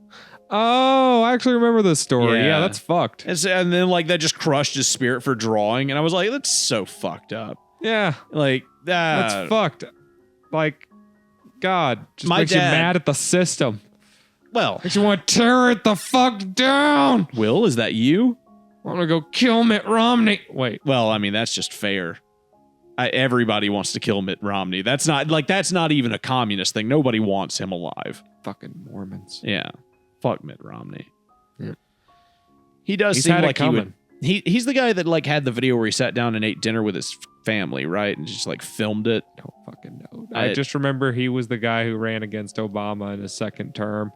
S1: Oh, I actually remember this story.
S2: Yeah.
S1: Yeah, that's fucked.
S2: And then like that just crushed his spirit for drawing. And I was like, that's so fucked up.
S1: Yeah,
S2: Like
S1: that's fucked. Like, God, just
S2: My
S1: makes you
S2: dad-
S1: mad at the system.
S2: Well,
S1: Makes you want to tear it the fuck down.
S2: Will, is that you?
S1: I want to go kill Mitt Romney. Wait.
S2: Well, I mean, that's just fair. Everybody wants to kill Mitt Romney. That's not even a communist thing. Nobody wants him alive.
S1: Fucking Mormons.
S2: Yeah. Fuck Mitt Romney.
S1: Yeah.
S2: He does
S1: He's
S2: seem
S1: had it
S2: like he would.
S1: coming.
S2: He's the guy that like had the video where he sat down and ate dinner with his family, right? And just like filmed it.
S1: Don't fucking know. I just remember he was the guy who ran against Obama in his second term.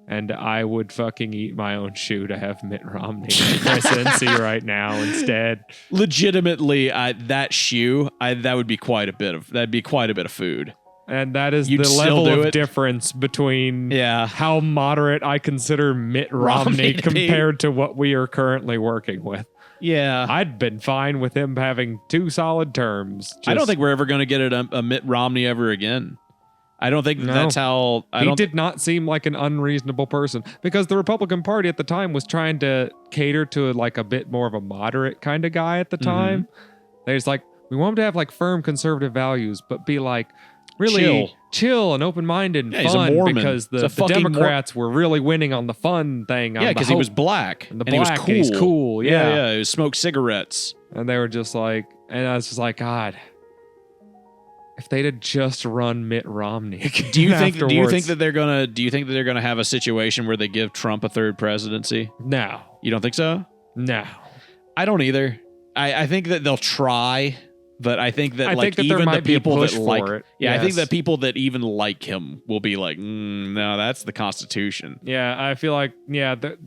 S1: And I would fucking eat my own shoe to have Mitt Romney in the presidency right now instead.
S2: Legitimately, that shoe, that would be that'd be quite a bit of food.
S1: And that is
S2: You'd
S1: the
S2: still
S1: level
S2: do
S1: of
S2: it?
S1: difference between
S2: Yeah.
S1: how moderate I consider Mitt Romney
S2: to be.
S1: compared to what we are currently working with.
S2: Yeah.
S1: I'd been fine with him having 2 solid terms.
S2: I don't
S1: Just-
S2: think we're ever going to get a Mitt Romney ever again. I don't think
S1: No.
S2: that's how.
S1: He did not seem like an unreasonable person because the Republican Party at the time was trying to cater to like a bit more of a moderate kind of guy at the time. They're just like, we want him to have like firm conservative values, but be like really chill and open-minded and
S2: Yeah, he's a
S1: fun
S2: Mormon.
S1: because
S2: He's a
S1: the
S2: fucking
S1: Democrats were really winning on the fun thing.
S2: Yeah, because he was black
S1: and the
S2: he was
S1: black
S2: cool.
S1: and he's cool. Yeah.
S2: yeah. He was smoked cigarettes.
S1: And they were just like, and I was just like, God, if they'd have just run Mitt Romney again
S2: Do you think
S1: afterwards.
S2: that they're gonna have a situation where they give Trump a third presidency?
S1: No.
S2: You don't think so?
S1: No.
S2: I don't either. I think that they'll try, but I think that
S1: I
S2: like
S1: think that there
S2: even the
S1: might be a
S2: people
S1: push
S2: that like
S1: for it.
S2: I think
S1: Yes.
S2: that people that even like him will be like, no, that's the Constitution.
S1: Yeah, I feel like,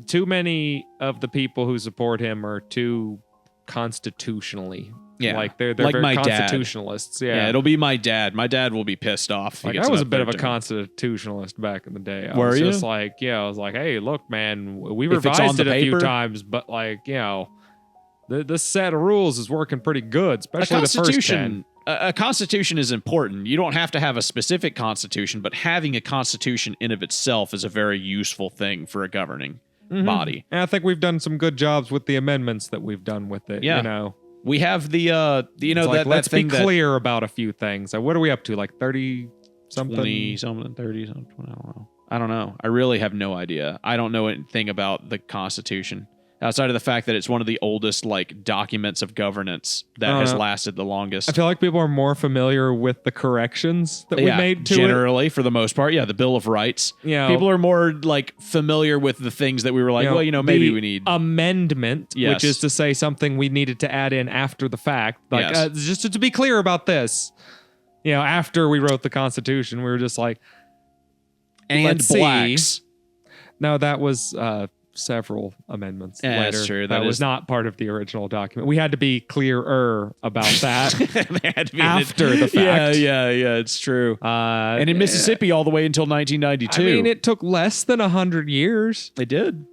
S1: too many of the people who support him are too constitutionally.
S2: Yeah,
S1: Like they're
S2: like
S1: very
S2: my dad.
S1: constitutionalists.
S2: Yeah,
S1: Yeah.
S2: it'll be my dad. My dad will be pissed off. If he
S1: Like
S2: gets
S1: I was a
S2: that
S1: bit of a
S2: third term.
S1: constitutionalist back in the day. I
S2: Were
S1: was
S2: you?
S1: just like, I was like, hey, look, man, we
S2: If it's on
S1: revised
S2: the
S1: it a few
S2: paper?
S1: times, but like, this set of rules is working pretty good, especially the first 10.
S2: A constitution is important. You don't have to have a specific constitution, but having a constitution in of itself is a very useful thing for a governing body.
S1: And I think we've done some good jobs with the amendments that we've done with it.
S2: Yeah. We have the
S1: It's like,
S2: that
S1: let's
S2: thing
S1: be clear about a few things. What are we up to? Like 30 something?
S2: 20 something, 30 something. I don't know. I really have no idea. I don't know anything about the Constitution outside of the fact that it's one of the oldest like documents of governance that has lasted the longest.
S1: I feel like people are more familiar with the corrections that we made to it.
S2: generally for the most part. Yeah, the Bill of Rights.
S1: Yeah.
S2: People are more like familiar with the things that we were like, maybe
S1: the
S2: we need.
S1: amendment,
S2: Yes.
S1: which is to say something we needed to add in after the fact. Like,
S2: Yes.
S1: just to be clear about this, after we wrote the Constitution, we were just like,
S2: and
S1: let's see.
S2: blacks.
S1: No, that was several amendments
S2: Yeah,
S1: later.
S2: that's true.
S1: That
S2: That
S1: was
S2: is-
S1: not part of the original document. We had to be clearer about that
S2: They had to be in it.
S1: after the fact.
S2: Yeah, it's true. And in
S1: yeah.
S2: Mississippi, all the way until
S1: I
S2: 1992.
S1: mean, it took less than 100 years.
S2: they did.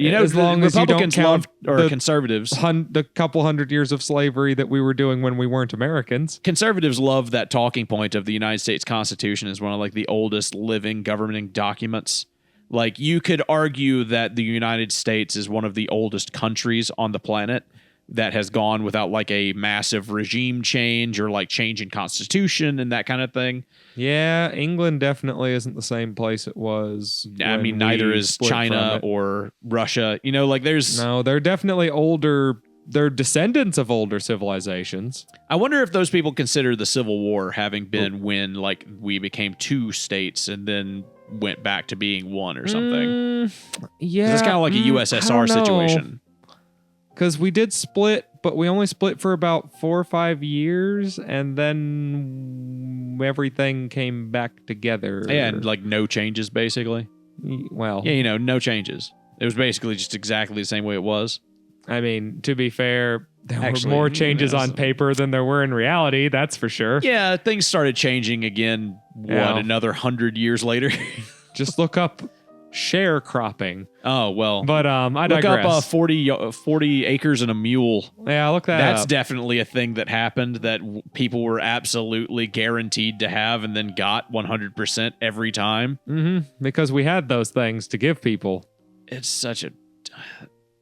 S1: As long as you don't
S2: Republicans
S1: count
S2: loved, or
S1: the-
S2: conservatives.
S1: The couple hundred years of slavery that we were doing when we weren't Americans.
S2: Conservatives love that talking point of the United States Constitution as one of like the oldest living governing documents. Like you could argue that the United States is one of the oldest countries on the planet that has gone without like a massive regime change or like change in constitution and that kind of thing.
S1: Yeah, England definitely isn't the same place it was.
S2: I
S1: when
S2: mean, neither
S1: we
S2: is
S1: split
S2: China
S1: from it.
S2: or Russia. Like there's.
S1: No, they're definitely older. They're descendants of older civilizations.
S2: I wonder if those people consider the Civil War having been when like we became 2 states and then went back to being 1 or something.
S1: Yeah,
S2: It's kind of like a USSR situation.
S1: Because we did split, but we only split for about 4 or 5 years, and then everything came back together.
S2: Yeah, and like no changes basically.
S1: Well,
S2: Yeah, no changes. It was basically just exactly the same way it was.
S1: I mean, to be fair, There
S2: Actually,
S1: were more
S2: who
S1: changes
S2: knows?
S1: on paper than there were in reality, that's for sure.
S2: Yeah, things started changing again,
S1: Yeah.
S2: another 100 years later?
S1: Just look up sharecropping.
S2: Oh, well.
S1: But I
S2: Look
S1: digress.
S2: up 40 acres and a mule.
S1: Yeah, look that
S2: That's
S1: up.
S2: definitely a thing that happened that people were absolutely guaranteed to have and then got 100% every time.
S1: Because we had those things to give people.
S2: It's such a...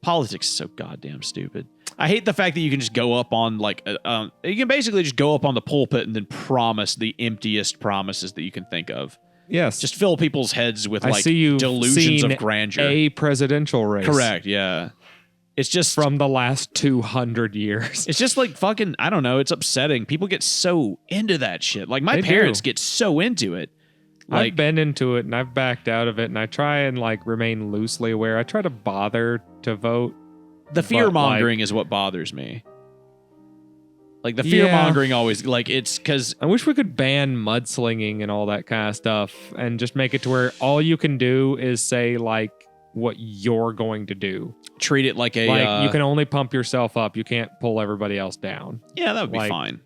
S2: Politics is so goddamn stupid. I hate the fact that you can just go up on you can basically just go up on the pulpit and then promise the emptiest promises that you can think of.
S1: Yes.
S2: Just fill people's heads with
S1: I see you
S2: delusions
S1: seen
S2: of grandeur.
S1: a presidential race.
S2: Correct, yeah. It's just
S1: From the last 200 years.
S2: it's just like fucking, I don't know, it's upsetting. People get so into that shit. Like my
S1: They
S2: parents
S1: do.
S2: get so into it.
S1: I've been into it and I've backed out of it, and I try and remain loosely aware. I try to bother to vote.
S2: The fear mongering is what bothers me. Like the fear mongering always, it's because
S1: I wish we could ban mudslinging and all that kind of stuff and just make it to where all you can do is say what you're going to do.
S2: treat it like a
S1: You can only pump yourself up. You can't pull everybody else down.
S2: yeah, that would be fine.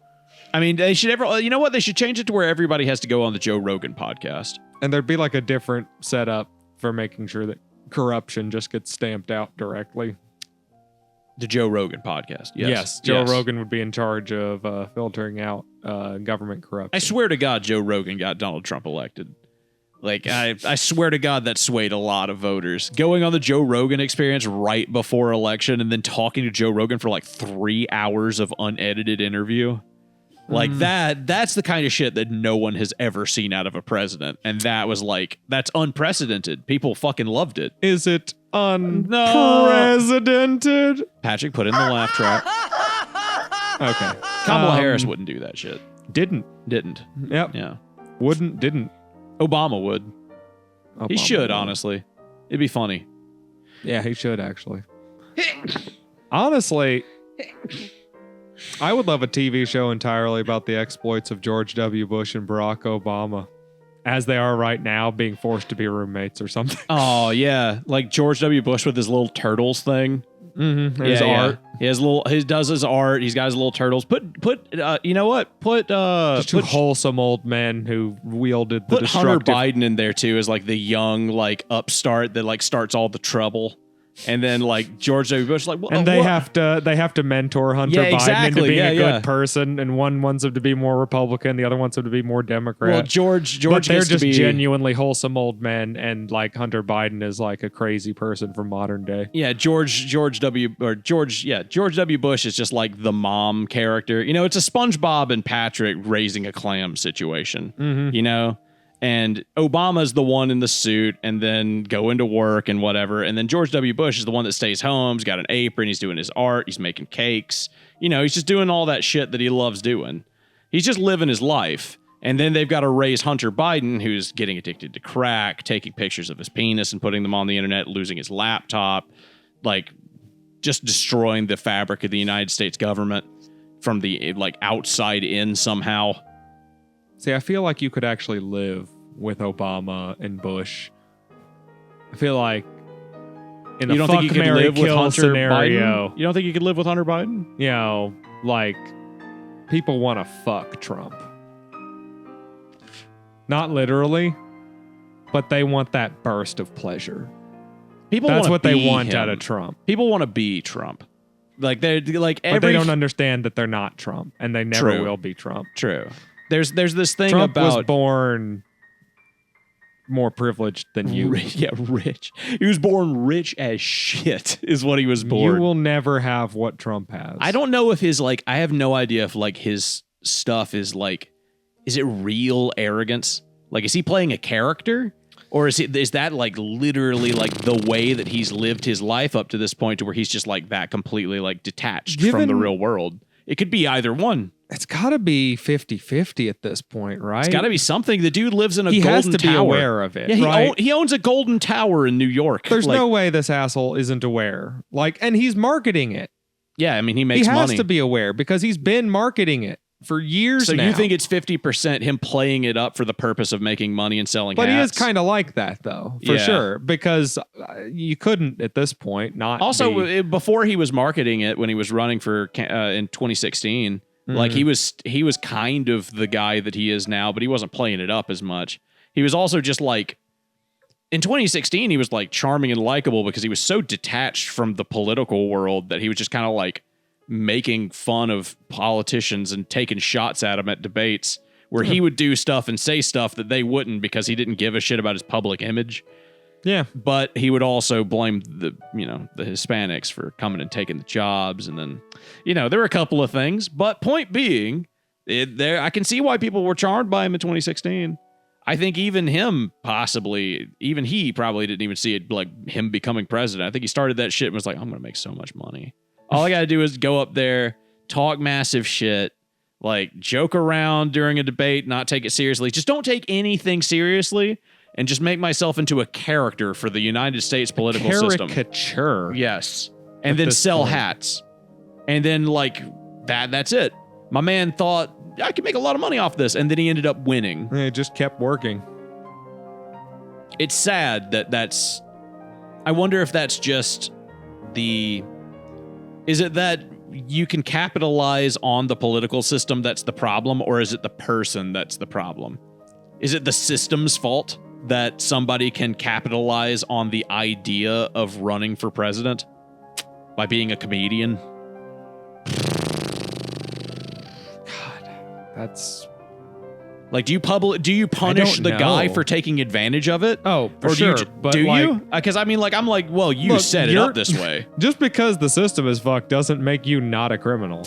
S2: I mean, they should you know what? They should change it to where everybody has to go on the Joe Rogan podcast.
S1: And there'd be a different setup for making sure that corruption just gets stamped out directly.
S2: The Joe Rogan podcast. Yes.
S1: Joe Rogan would be in charge of filtering out government corruption.
S2: I swear to God, Joe Rogan got Donald Trump elected. I swear to God, that swayed a lot of voters. Going on the Joe Rogan experience right before election and then talking to Joe Rogan for 3 hours of unedited interview. That's the kind of shit that no one has ever seen out of a president. And that was that's unprecedented. People fucking loved it.
S1: Is it unprecedented?
S2: Patrick, put in the laugh track.
S1: Okay.
S2: Kamala Harris wouldn't do that shit.
S1: Didn't.
S2: Yep.
S1: Yeah. Wouldn't. Didn't.
S2: Obama would. He
S1: Obama
S2: should,
S1: would.
S2: honestly. It'd be funny.
S1: Yeah, he should actually. Honestly, I would love a TV show entirely about the exploits of George W. Bush and Barack Obama, as they are right now, being forced to be roommates or something.
S2: Oh, yeah. Like George W. Bush with his little turtles thing.
S1: Mm-hmm. His art.
S2: He does his art. He's got his little turtles. You know what?
S1: Just two wholesome old men who wielded the
S2: Put Hunter
S1: destructive...
S2: Biden in there too as the young upstart that starts all the trouble. And then George W. Bush well,
S1: and they have to mentor Hunter Biden into being a good person, and one wants him to be more Republican, the other wants him to be more Democrat.
S2: Well, George
S1: but they're
S2: gets to
S1: just
S2: be
S1: genuinely wholesome old men, and Hunter Biden is a crazy person from modern day.
S2: Yeah, George W. Bush is just the mom character. It's a SpongeBob and Patrick raising a clam situation.
S1: Mm-hmm.
S2: And Obama's the one in the suit and then going to work and whatever. And then George W. Bush is the one that stays home. He's got an apron. He's doing his art. He's making cakes. He's just doing all that shit that he loves doing. He's just living his life. And then they've got to raise Hunter Biden, who's getting addicted to crack, taking pictures of his penis and putting them on the internet, losing his laptop, just destroying the fabric of the United States government from the outside in somehow.
S1: See, I feel like you could actually live with Obama and Bush. I feel like in
S2: You
S1: a
S2: don't
S1: fuck,
S2: think you could
S1: marry,
S2: live with
S1: kill
S2: Hunter
S1: scenario,
S2: Biden? You don't think you could live with Hunter Biden?
S1: People want to fuck Trump. Not literally, but they want that burst of pleasure.
S2: People
S1: That's
S2: wanna
S1: what they
S2: be
S1: want
S2: him.
S1: out of Trump.
S2: People want to be Trump. They're
S1: But they don't understand that they're not Trump, and they never
S2: True.
S1: will be Trump.
S2: True. There's this thing
S1: Trump
S2: about
S1: was born more privileged than you.
S2: rich. He was born rich as shit. Is what he was born.
S1: You will never have what Trump has.
S2: I don't know if his I have no idea if his stuff is is it real arrogance? Is he playing a character? Or is that literally the way that he's lived his life up to this point to where he's just that completely detached from the real world? It could be either one.
S1: It's got to be 50-50 at this point, right?
S2: It's got to be something. The dude lives in a
S1: he
S2: golden
S1: has to
S2: tower.
S1: be aware of it.
S2: Yeah, he owns a golden tower in New York.
S1: There's no way this asshole isn't aware. And he's marketing it.
S2: Yeah, I mean, he makes
S1: money. He has
S2: money.
S1: to be aware because he's been marketing it. for years
S2: So
S1: now.
S2: you think it's 50% him playing it up for the purpose of making money and selling
S1: But
S2: hats?
S1: he is kind of like that, though, for
S2: Yeah.
S1: sure, because you couldn't at this point not
S2: Also,
S1: be,
S2: before he was marketing it, when he was running for in 2016, like he was kind of the guy that he is now, but he wasn't playing it up as much. He was also just like, in 2016, he was like charming and likable because he was so detached from the political world that he was just kind of like making fun of politicians and taking shots at them at debates where he would do stuff and say stuff that they wouldn't because he didn't give a shit about his public image.
S1: yeah.
S2: But he would also blame the Hispanics for coming and taking the jobs. And then, there were a couple of things, but point being, I can see why people were charmed by him in 2016. I think even he probably didn't even see it like him becoming president. I think he started that shit and was like, I'm going to make so much money. All I got to do is go up there, talk massive shit, like joke around during a debate, not take it seriously. Just don't take anything seriously and just make myself into a character for the United States political system.
S1: Caricature.
S2: Yes. And
S1: At
S2: then
S1: this
S2: sell
S1: point.
S2: hats. And then like that's it. My man thought I could make a lot of money off this. And then he ended up winning.
S1: It just kept working.
S2: It's sad that's, I wonder if that's just is it that you can capitalize on the political system that's the problem, or is it the person that's the problem? Is it the system's fault that somebody can capitalize on the idea of running for president by being a comedian?
S1: That's
S2: Like, do you punish
S1: don't
S2: the guy
S1: know.
S2: for taking advantage of it?
S1: for
S2: Or
S1: sure.
S2: do you? Because I mean, like, I'm like, well, you
S1: Look,
S2: set it up this way.
S1: just because the system is fucked doesn't make you not a criminal.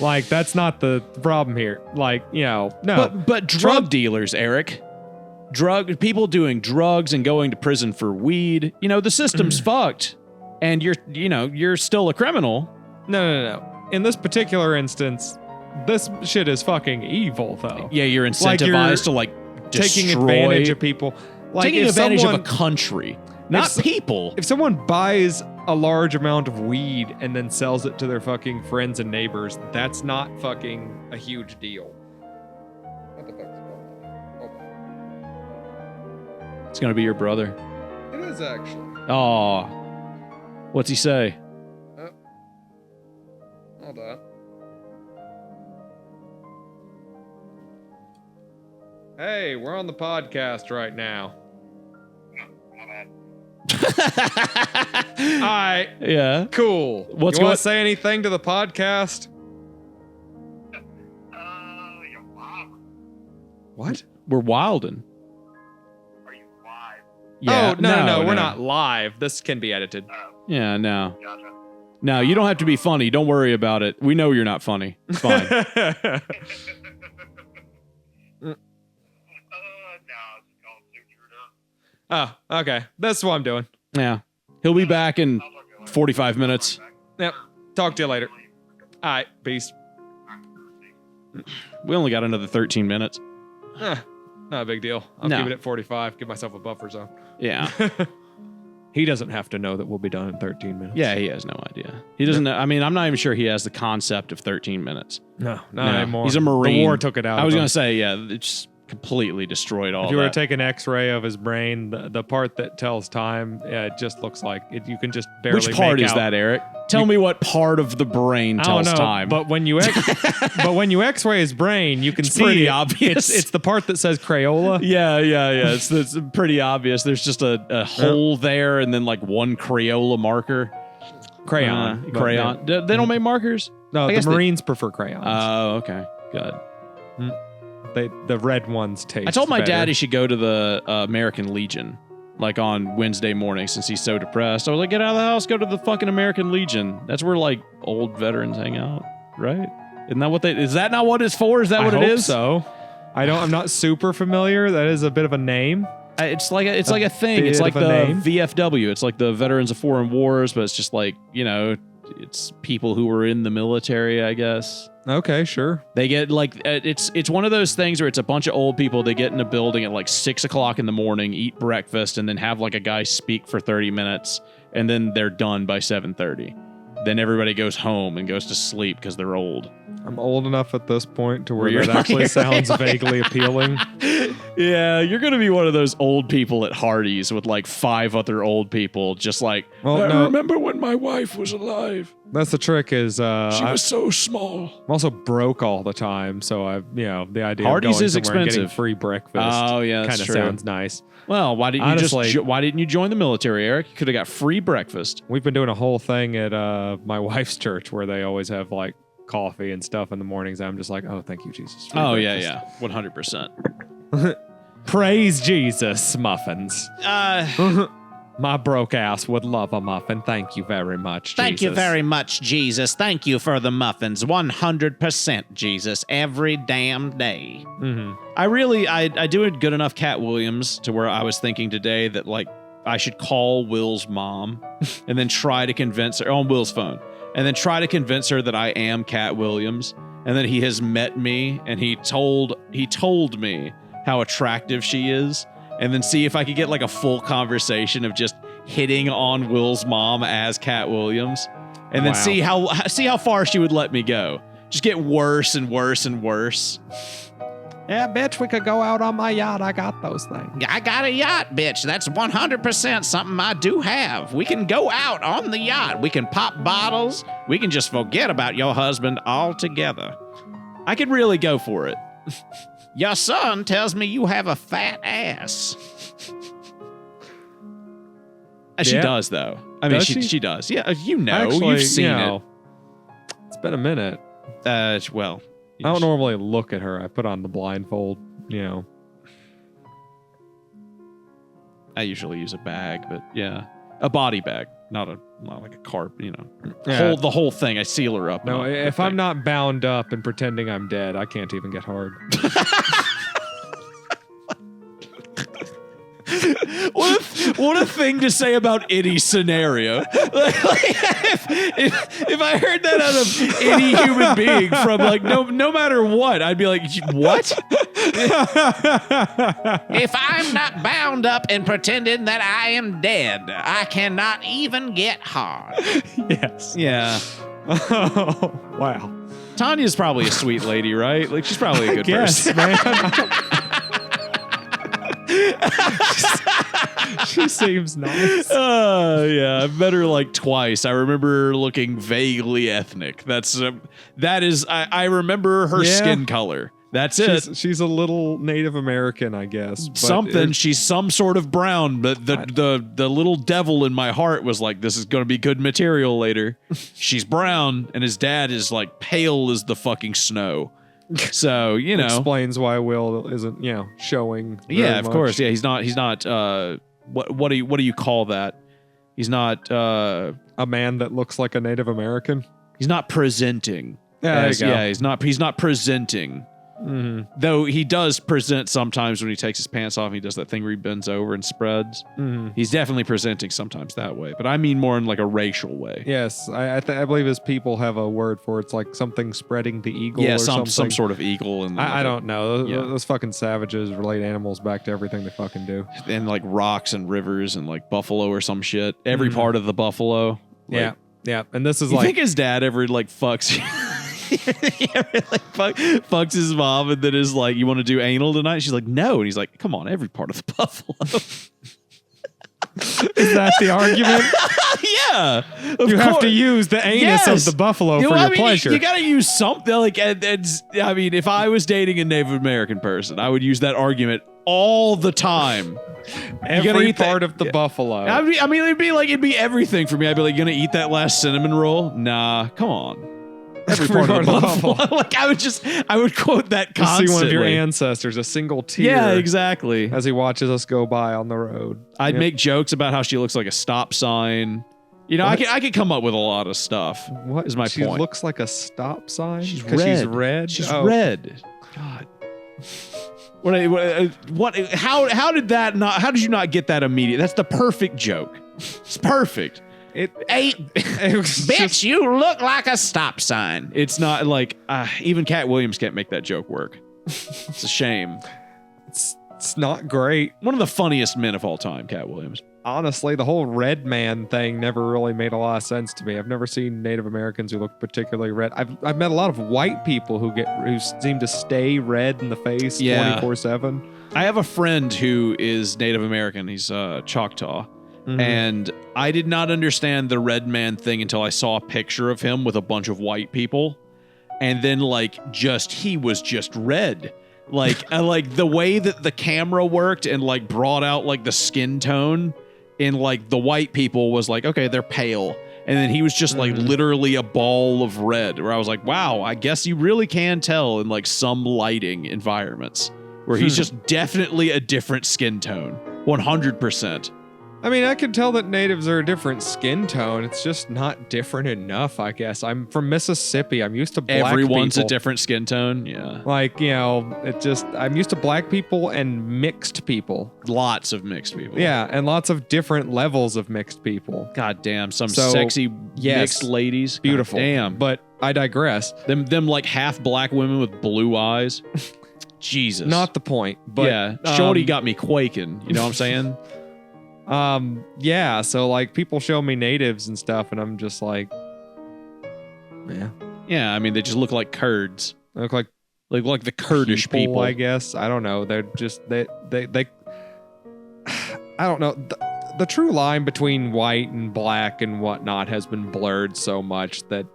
S1: Like, that's not the problem here. Like, no.
S2: But drug dealers, Eric, people doing drugs and going to prison for weed. The system's fucked, and you're still a criminal.
S1: No. In this particular instance, this shit is fucking evil, though.
S2: Yeah, you're
S1: Like, you're
S2: incentivized to like
S1: Taking
S2: destroy-
S1: advantage of people. Like,
S2: taking
S1: if
S2: advantage
S1: someone,
S2: of a country, not people.
S1: If someone buys a large amount of weed and then sells it to their fucking friends and neighbors, that's not fucking a huge deal. What the fuck's going on? Hold on.
S2: It's gonna be your brother.
S1: It is actually.
S2: Oh, what's he say?
S1: Hold on. Hey, we're on the podcast right now. All right,
S2: Yeah.
S1: cool.
S2: What's
S1: you
S2: going-
S1: want to say anything to the podcast?
S4: You're wild.
S1: What?
S2: We're wildin'.
S4: Are you live?
S2: Yeah.
S1: Oh, no, we're not live. This can be edited.
S2: Yeah, no.
S4: Gotcha.
S2: No, you don't have to be funny. Don't worry about it. We know you're not funny. It's fine.
S4: No, it's called Suture.
S1: Oh, okay. That's what I'm doing.
S2: Yeah. He'll be back in
S4: I'll talk to you later.
S2: 45 minutes.
S1: Yep. Talk to you later. All right. Peace.
S2: We only got another 13 minutes.
S1: Not a big deal. I'll
S2: No.
S1: keep it at 45. Give myself a buffer zone.
S2: Yeah.
S1: He doesn't have to know that we'll be done in 13 minutes.
S2: Yeah, he has no idea. He doesn't know. I mean, I'm not even sure he has the concept of 13 minutes.
S1: No, not anymore.
S2: He's a Marine.
S1: The war took it out.
S2: I was
S1: of
S2: going
S1: him.
S2: to say, yeah, it just completely destroyed all
S1: If you were to
S2: that.
S1: take an X-ray of his brain, the part that tells time, it just looks like it. You can just barely.
S2: Which part
S1: make
S2: is
S1: out.
S2: that, Eric? Tell me what part of the brain
S1: I don't
S2: tells
S1: know,
S2: time.
S1: but when you X-ray his brain, you can
S2: It's
S1: see
S2: pretty
S1: it.
S2: obvious.
S1: It's the part that says Crayola.
S2: Yeah. It's pretty obvious. There's just a hole there and then like one Crayola marker.
S1: Crayon. But,
S2: Crayon.
S1: yeah.
S2: They don't make markers?
S1: No,
S2: I
S1: the
S2: guess they-
S1: Marines prefer crayons.
S2: Oh, okay. Good.
S1: The red ones taste.
S2: I told my
S1: better.
S2: dad he should go to the American Legion, like on Wednesday morning, since he's so depressed. I was like, get out of the house, go to the fucking American Legion. That's where like old veterans hang out, right? Isn't that what is that not what it's for? Is that what
S1: I
S2: it
S1: hope
S2: is?
S1: So, I'm not super familiar. That is a bit of a name.
S2: It's like a thing. It's
S1: bit
S2: like
S1: of a
S2: the
S1: name.
S2: VFW. It's like the Veterans of Foreign Wars, but it's just like, it's people who were in the military, I guess.
S1: Okay, sure.
S2: They get like it's one of those things where it's a bunch of old people. They get in a building at like 6 o'clock in the morning, eat breakfast, and then have like a guy speak for 30 minutes, and then they're done by 7:30. Then everybody goes home and goes to sleep because they're old.
S1: I'm old enough at this point to where
S2: Where
S1: that
S2: you're
S1: actually
S2: like-
S1: sounds vaguely appealing.
S2: Yeah, you're gonna be one of those old people at Hardee's with like 5 other old people, just like.
S1: Well,
S2: I
S1: no.
S2: remember when my wife was alive.
S1: That's the trick. Is
S2: She was so small.
S1: I'm also broke all the time, so the idea
S2: Hardee's
S1: of going
S2: is
S1: somewhere and getting
S2: expensive.
S1: free breakfast.
S2: Oh, yeah, that's
S1: kind of
S2: true.
S1: sounds nice.
S2: Well, why didn't
S1: Honestly-
S2: why didn't you join the military, Eric? You could have got free breakfast.
S1: We've been doing a whole thing at my wife's church where they always have like coffee and stuff in the mornings. I'm just like, oh, thank you, Jesus. Free
S2: Oh
S1: breakfast.
S2: yeah, 100%.
S1: Praise Jesus, muffins. My broke ass would love a muffin. Thank you very much.
S5: Thank you
S1: Jesus.
S5: very much, Jesus. Thank you for the muffins. 100% Jesus, every damn day.
S1: Mhm.
S2: I do a good enough Cat Williams to where I was thinking today that like I should call Will's mom and then try to convince her on Will's phone and then try to convince her that I am Cat Williams and that he has met me and he told me how attractive she is and then see if I could get like a full conversation of just hitting on Will's mom as Cat Williams and then
S1: Wow.
S2: see how far she would let me go. Just get worse and worse and worse.
S1: Yeah, bitch, we could go out on my yacht. I got those things.
S5: I got a yacht, bitch. That's 100% something I do have. We can go out on the yacht. We can pop bottles. We can just forget about your husband altogether.
S2: I could really go for it.
S5: Your son tells me you have a fat ass.
S2: She
S1: Yeah.
S2: does, though. I mean,
S1: Does
S2: she
S1: she?
S2: does. Yeah, you know.
S1: Actually,
S2: You've seen
S1: It's been a minute.
S2: it. Well,
S1: I don't normally look at her. I put on the blindfold,
S2: I usually use a bag, but yeah. A body bag, not like a carp,
S1: Yeah.
S2: the whole thing. I seal her up.
S1: No,
S2: and
S1: if I'm not bound up and pretending I'm dead, I can't even get hard.
S2: What a thing to say about any scenario. If I heard that out of any human being from like no matter what, I'd be like, what?
S5: If I'm not bound up and pretending that I am dead, I cannot even get hard.
S1: Yes.
S2: Yeah.
S1: Oh, wow.
S2: Tanya's probably a sweet lady, right? Like she's probably a good
S1: Yes,
S2: person.
S1: man. She seems nice.
S2: Yeah, I've met her like twice. I remember her looking vaguely ethnic. That is. I remember her
S1: Yeah.
S2: skin color. That's it.
S1: She's a little Native American, I guess. but
S2: Something.
S1: it-
S2: She's some sort of brown, but the little devil in my heart was like, this is going to be good material later. She's brown, and his dad is like pale as the fucking snow. So
S1: explains why Will isn't, showing.
S2: yeah,
S1: very
S2: of
S1: much.
S2: course. Yeah, he's not. What do you call that? He's not.
S1: A man that looks like a Native American.
S2: He's not presenting.
S1: Yeah, there you go.
S2: Yeah, he's not presenting.
S1: Mhm.
S2: Though he does present sometimes when he takes his pants off and he does that thing where he bends over and spreads.
S1: Mhm.
S2: He's definitely presenting sometimes that way, but I mean more in like a racial way.
S1: Yes, I believe his people have a word for it. It's like something spreading the eagle
S2: Yeah,
S1: or
S2: some
S1: something.
S2: sort of eagle and
S1: I don't know. Those,
S2: Yeah.
S1: those fucking savages relate animals back to everything they fucking do.
S2: and like rocks and rivers and like buffalo or some shit. Every
S1: Mhm.
S2: part of the buffalo. Like,
S1: Yeah. And this is
S2: You
S1: like
S2: think his dad ever like fucks? He ever, like, fucks his mom and then is like, "You want to do anal tonight?" She's like, "No," and he's like, "Come on, every part of the buffalo."
S1: is that the argument?
S2: Yeah, of
S1: You have
S2: course.
S1: to use the anus
S2: Yes.
S1: of the buffalo
S2: You
S1: for
S2: know,
S1: your
S2: I mean,
S1: pleasure.
S2: You got to use something like. I mean, if I was dating a Native American person, I would use that argument all the time. gotta
S1: Every
S2: eat that-
S1: part of the buffalo.
S2: I mean, it'd be everything for me. I'd be like, "You gonna eat that last cinnamon roll?" Nah, come on. Every part of the buffalo. Like I would quote that
S1: You
S2: constantly.
S1: see one of your ancestors, a single tear.
S2: Yeah, exactly.
S1: As he watches us go by on the road.
S2: I'd
S1: Yep.
S2: make jokes about how she looks like a stop sign. I could come up with a lot of stuff.
S1: What
S2: is my
S1: she
S2: point.
S1: looks like a stop sign.
S2: She's
S1: 'Cause
S2: red.
S1: She's red.
S2: She's
S1: Oh.
S2: red. God. What? How did that not? How did you not get that immediate? That's the perfect joke. It's perfect.
S1: It was
S5: Bitch,
S1: just-
S5: you look like a stop sign.
S2: It's not like even Cat Williams can't make that joke work. It's a shame.
S1: it's not great.
S2: One of the funniest men of all time, Cat Williams.
S1: honestly, the whole red man thing never really made a lot of sense to me. I've never seen Native Americans who look particularly red. I've met a lot of white people who seem to stay red in the face 24/7.
S2: I have a friend who is Native American. He's Choctaw.
S1: Mhm.
S2: And I did not understand the red man thing until I saw a picture of him with a bunch of white people. And then he was just red. Like the way that the camera worked and like brought out like the skin tone in like the white people was like, okay, they're pale. And then he was just like literally a ball of red, where I was like, wow, I guess you really can tell in like some lighting environments where he's just definitely a different skin tone. 100%.
S1: I mean, I can tell that natives are a different skin tone. It's just not different enough, I guess. I'm from Mississippi. I'm used to black
S2: Everyone's
S1: people.
S2: a different skin tone. Yeah.
S1: Like, I'm used to black people and mixed people.
S2: Lots of mixed people.
S1: Yeah, and lots of different levels of mixed people.
S2: God damn, some
S1: So,
S2: sexy
S1: yes,
S2: mixed ladies.
S1: Beautiful.
S2: God damn.
S1: But I digress.
S2: Them like half black women with blue eyes. Jesus.
S1: Not the point. But
S2: yeah. Shorty got me quaking. You know what I'm saying?
S1: Yeah, so like people show me natives and stuff, and I'm just like, yeah.
S2: Yeah, I mean, they just look like Kurds.
S1: They look like
S2: the Kurdish people.
S1: I guess. I don't know. They're just they I don't know. The true line between white and black and whatnot has been blurred so much that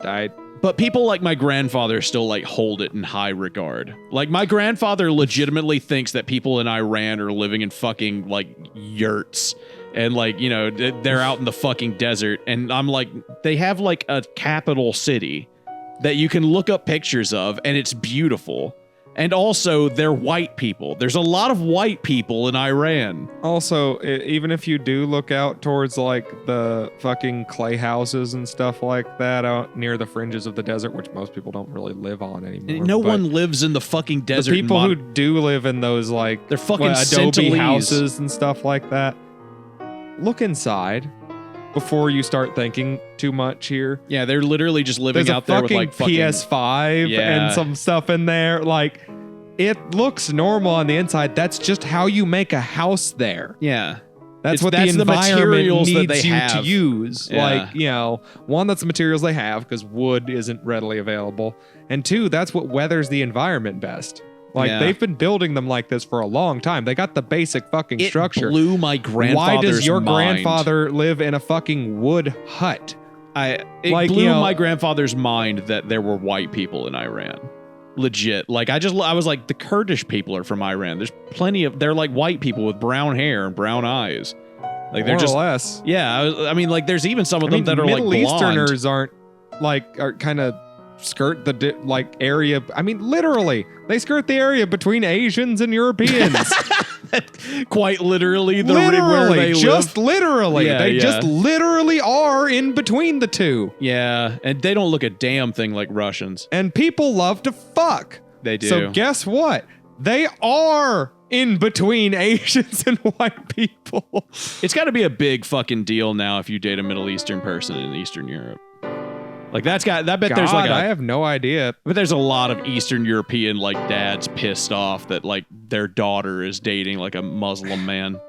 S2: But people like my grandfather still like hold it in high regard. Like my grandfather legitimately thinks that people in Iran are living in fucking like yurts and like, you know, they're out in the fucking desert. And I'm like, they have like a capital city that you can look up pictures of and it's beautiful. And also they're white people. There's a lot of white people in Iran.
S1: also, even if you do look out towards like the fucking clay houses and stuff like that out near the fringes of the desert, which most people don't really live on anymore.
S2: No
S1: but
S2: one lives in the fucking desert.
S1: the people who do live in those like
S2: they're fucking
S1: Adobe
S2: Sentinelese.
S1: houses and stuff like that, look inside before you start thinking too much here.
S2: Yeah, they're literally just living
S1: There's
S2: out
S1: a
S2: there with
S1: fucking
S2: like fucking
S1: PS5
S2: Yeah.
S1: and some stuff in there. Like, it looks normal on the inside. That's just how you make a house there.
S2: Yeah.
S1: That's
S2: It's-
S1: what
S2: that's
S1: the
S2: the
S1: environment
S2: materials that
S1: needs
S2: they
S1: you
S2: have.
S1: to use.
S2: Yeah.
S1: Like, one, that's the materials they have because wood isn't readily available. And two, that's what weathers the environment best. Like,
S2: Yeah.
S1: they've been building them like this for a long time. They got the basic fucking
S2: It
S1: structure.
S2: blew my grandfather's
S1: Why does your
S2: mind.
S1: grandfather live in a fucking wood hut?
S2: It
S1: like,
S2: blew
S1: you know-
S2: my grandfather's mind that there were white people in Iran. Legit. Like I was like, the Kurdish people are from Iran. There's plenty of they're like white people with brown hair and brown eyes. Like they're
S1: More
S2: just
S1: or less.
S2: yeah. I mean, like there's even some of them that are
S1: Middle
S2: like blonde.
S1: Easterners are kind of skirt the area. I mean, literally, they skirt the area between Asians and Europeans.
S2: Quite literally, where
S1: literally,
S2: they
S1: just
S2: live.
S1: literally,
S2: Yeah,
S1: they
S2: yeah.
S1: just literally are in between the two.
S2: Yeah, and they don't look a damn thing like Russians.
S1: And people love to fuck.
S2: They do.
S1: So guess what? They are in between Asians and white people.
S2: It's got to be a big fucking deal now if you date a Middle Eastern person in Eastern Europe. Like that's got. I bet there's like
S1: I have no idea.
S2: But there's a lot of Eastern European like dads pissed off that like their daughter is dating like a Muslim man.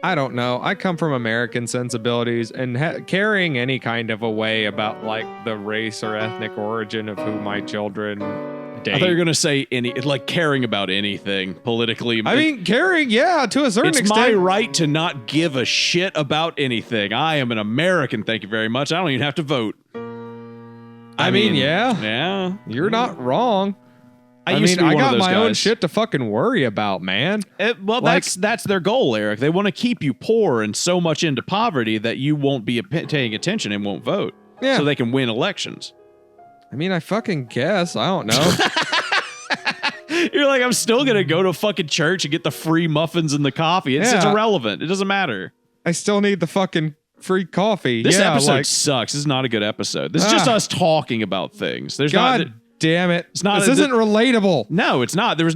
S1: I don't know. I come from American sensibilities, and carrying any kind of a way about like the race or ethnic origin of who my children date.
S2: I thought you were gonna say like caring about anything politically.
S1: I mean, caring, yeah, to a certain
S2: it's
S1: extent.
S2: my right to not give a shit about anything. I am an American. Thank you very much. I don't even have to vote.
S1: I mean, yeah.
S2: Yeah.
S1: You're not wrong.
S2: I used to be
S1: I
S2: one
S1: got
S2: of those
S1: my own
S2: guys.
S1: shit to fucking worry about, man.
S2: Well,
S1: Like-
S2: that's their goal, Eric. They want to keep you poor and so much into poverty that you won't be paying attention and won't vote.
S1: Yeah.
S2: So they can win elections.
S1: I mean, I fucking guess. I don't know.
S2: You're like, I'm still gonna go to fucking church and get the free muffins and the coffee. It's
S1: Yeah.
S2: irrelevant. It doesn't matter.
S1: I still need the fucking free coffee.
S2: This
S1: yeah,
S2: episode
S1: like,
S2: sucks. This is not a good episode. This is just us talking about things. There's
S1: God
S2: not.
S1: damn it.
S2: It's not
S1: This
S2: a-
S1: isn't relatable.
S2: No, it's not. There was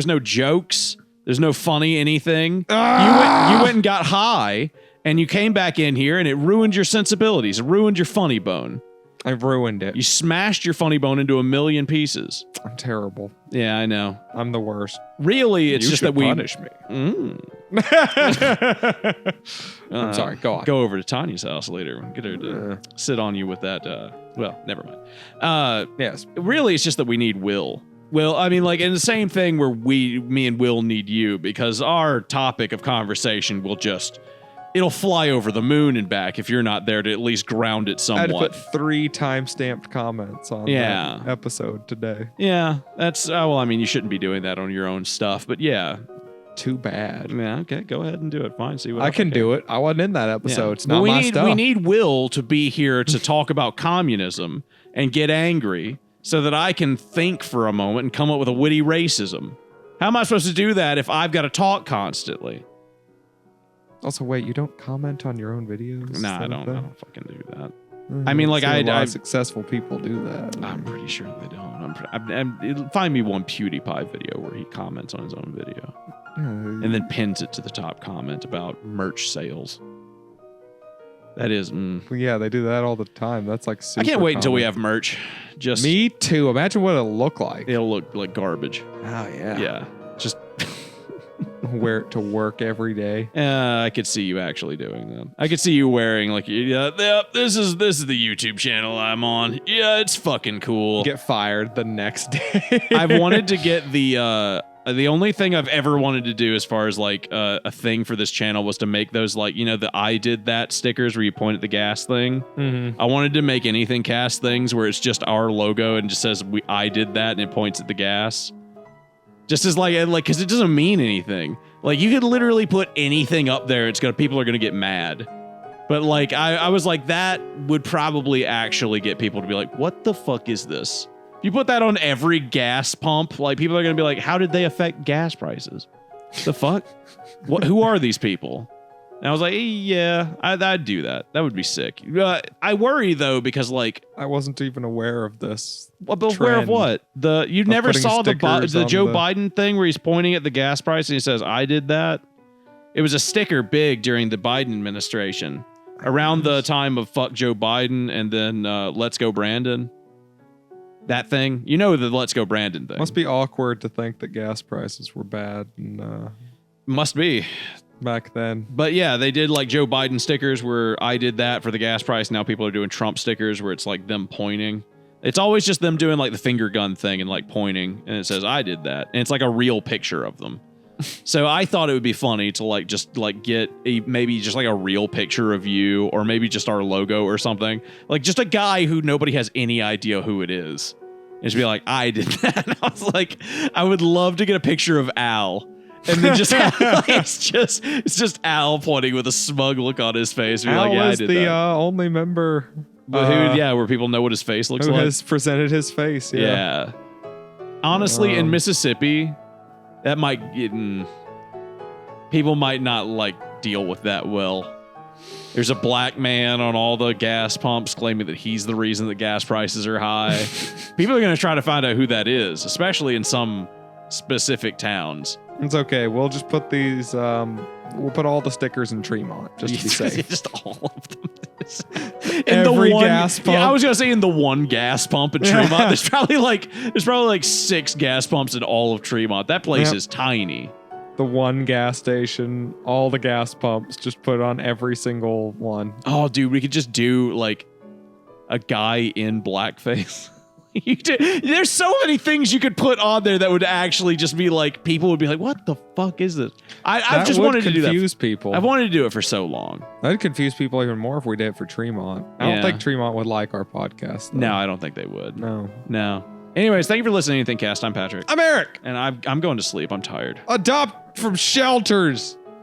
S2: no jokes. There's no funny anything.
S1: Ah!
S2: You went and got high, and you came back in here, and it ruined your sensibilities. It ruined your funny bone.
S1: I've ruined it.
S2: You smashed your funny bone into a million pieces.
S1: I'm terrible.
S2: Yeah, I know.
S1: I'm the worst.
S2: Really, it's
S1: You
S2: just
S1: should
S2: that we
S1: punish me. I'm sorry. Go on.
S2: Go over to Tanya's house later and get her to sit on you with that. Well, never mind.
S1: Yes.
S2: Really, it's just that we need Will. Well, I mean, like, in the same thing where me and Will need you, because our topic of conversation will just, it'll fly over the moon and back if you're not there to at least ground it
S1: I had to
S2: somewhat.
S1: put 3 timestamped comments on that episode today.
S2: Yeah, that's, well, I mean, you shouldn't be doing that on your own stuff, but yeah.
S1: Too bad.
S2: Yeah, okay, go ahead and do it. Fine, see what
S1: I can do it. I wasn't in that episode.
S2: Yeah.
S1: It's not my stuff.
S2: We need Will to be here to talk about communism and get angry so that I can think for a moment and come up with a witty racism. How am I supposed to do that if I've got to talk constantly?
S1: Also, wait, you don't comment on your own videos?
S2: Nah, I don't fucking do that.
S1: Mm,
S2: I mean, like,
S1: a lot of successful people do that.
S2: I'm pretty sure they don't. Find me one PewDiePie video where he comments on his own video and then pins it to the top comment about merch sales. That is,
S1: Well, yeah, they do that all the time. That's like super
S2: I can't wait until we
S1: common.
S2: have merch. Just
S1: Me too. Imagine what it'll look like.
S2: it'll look like garbage.
S1: Oh, yeah.
S2: Yeah, just
S1: Wear it to work every day.
S2: I could see you actually doing that. I could see you wearing like, yeah, this is the YouTube channel I'm on. Yeah, it's fucking cool.
S1: Get fired the next day.
S2: I've wanted to get the only thing I've ever wanted to do as far as like a thing for this channel was to make those, like, you know, the I did that stickers where you point at the gas thing.
S1: Mm-hmm.
S2: I wanted to make AnythingCast things where it's just our logo and just says I did that and it points at the gas. Just as like, because it doesn't mean anything. Like, you could literally put anything up there. People are gonna get mad. But like, I was like, that would probably actually get people to be like, what the fuck is this? If you put that on every gas pump, like, people are gonna be like, how did they affect gas prices? The fuck? Who are these people? And I was like, yeah, I'd do that. That would be sick. I worry though, because like,
S1: I wasn't even aware of this.
S2: but aware of what? You never
S1: putting
S2: saw the
S1: stickers on
S2: Joe
S1: the-
S2: Biden thing where he's pointing at the gas price and he says, I did that? It was a sticker big during the Biden administration. Around the time of fuck Joe Biden and then Let's Go Brandon. That thing. You know, the Let's Go Brandon thing.
S1: Must be awkward to think that gas prices were bad
S2: Must be.
S1: back then.
S2: But yeah, they did like Joe Biden stickers where I did that for the gas price. Now people are doing Trump stickers where it's like them pointing. It's always just them doing like the finger gun thing and like pointing, and it says I did that, and it's like a real picture of them. So I thought it would be funny to like just like get maybe just like a real picture of you, or maybe just our logo or something, like just a guy who nobody has any idea who it is, and just be like, I did that. And I was like, I would love to get a picture of Al. And then just like, it's just Al pointing with a smug look on his face. And
S1: Al
S2: like, yeah, I
S1: is
S2: did
S1: the
S2: that.
S1: only member
S2: But where people know what his face looks
S1: who
S2: like.
S1: has presented his face.
S2: Yeah. Honestly, in Mississippi, that might get people might not like deal with that well. There's a black man on all the gas pumps claiming that he's the reason that gas prices are high. People are going to try to find out who that is, especially in some specific towns.
S1: It's okay. We'll just put these. We'll put all the stickers in Tremont just to be safe.
S2: Just all of them.
S1: Every gas pump.
S2: Yeah, I was gonna say in the one gas pump in Tremont. There's probably like 6 gas pumps in all of Tremont. That place is tiny.
S1: The one gas station, all the gas pumps, just put on every single one.
S2: Oh, dude, we could just do like a guy in blackface. There's so many things you could put on there that would actually just be like, people would be like, what the fuck is this? I've just wanted to do that.
S1: Confuse people.
S2: I've wanted to do it for so long.
S1: That'd confuse people even more if we did it for Tremont. I don't think Tremont would like our podcast, though.
S2: No, I don't think they would.
S1: No.
S2: Anyways, thank you for listening to AnythingCast. I'm Patrick.
S1: I'm Eric.
S2: And I'm going to sleep. I'm tired.
S1: Adopt from shelters.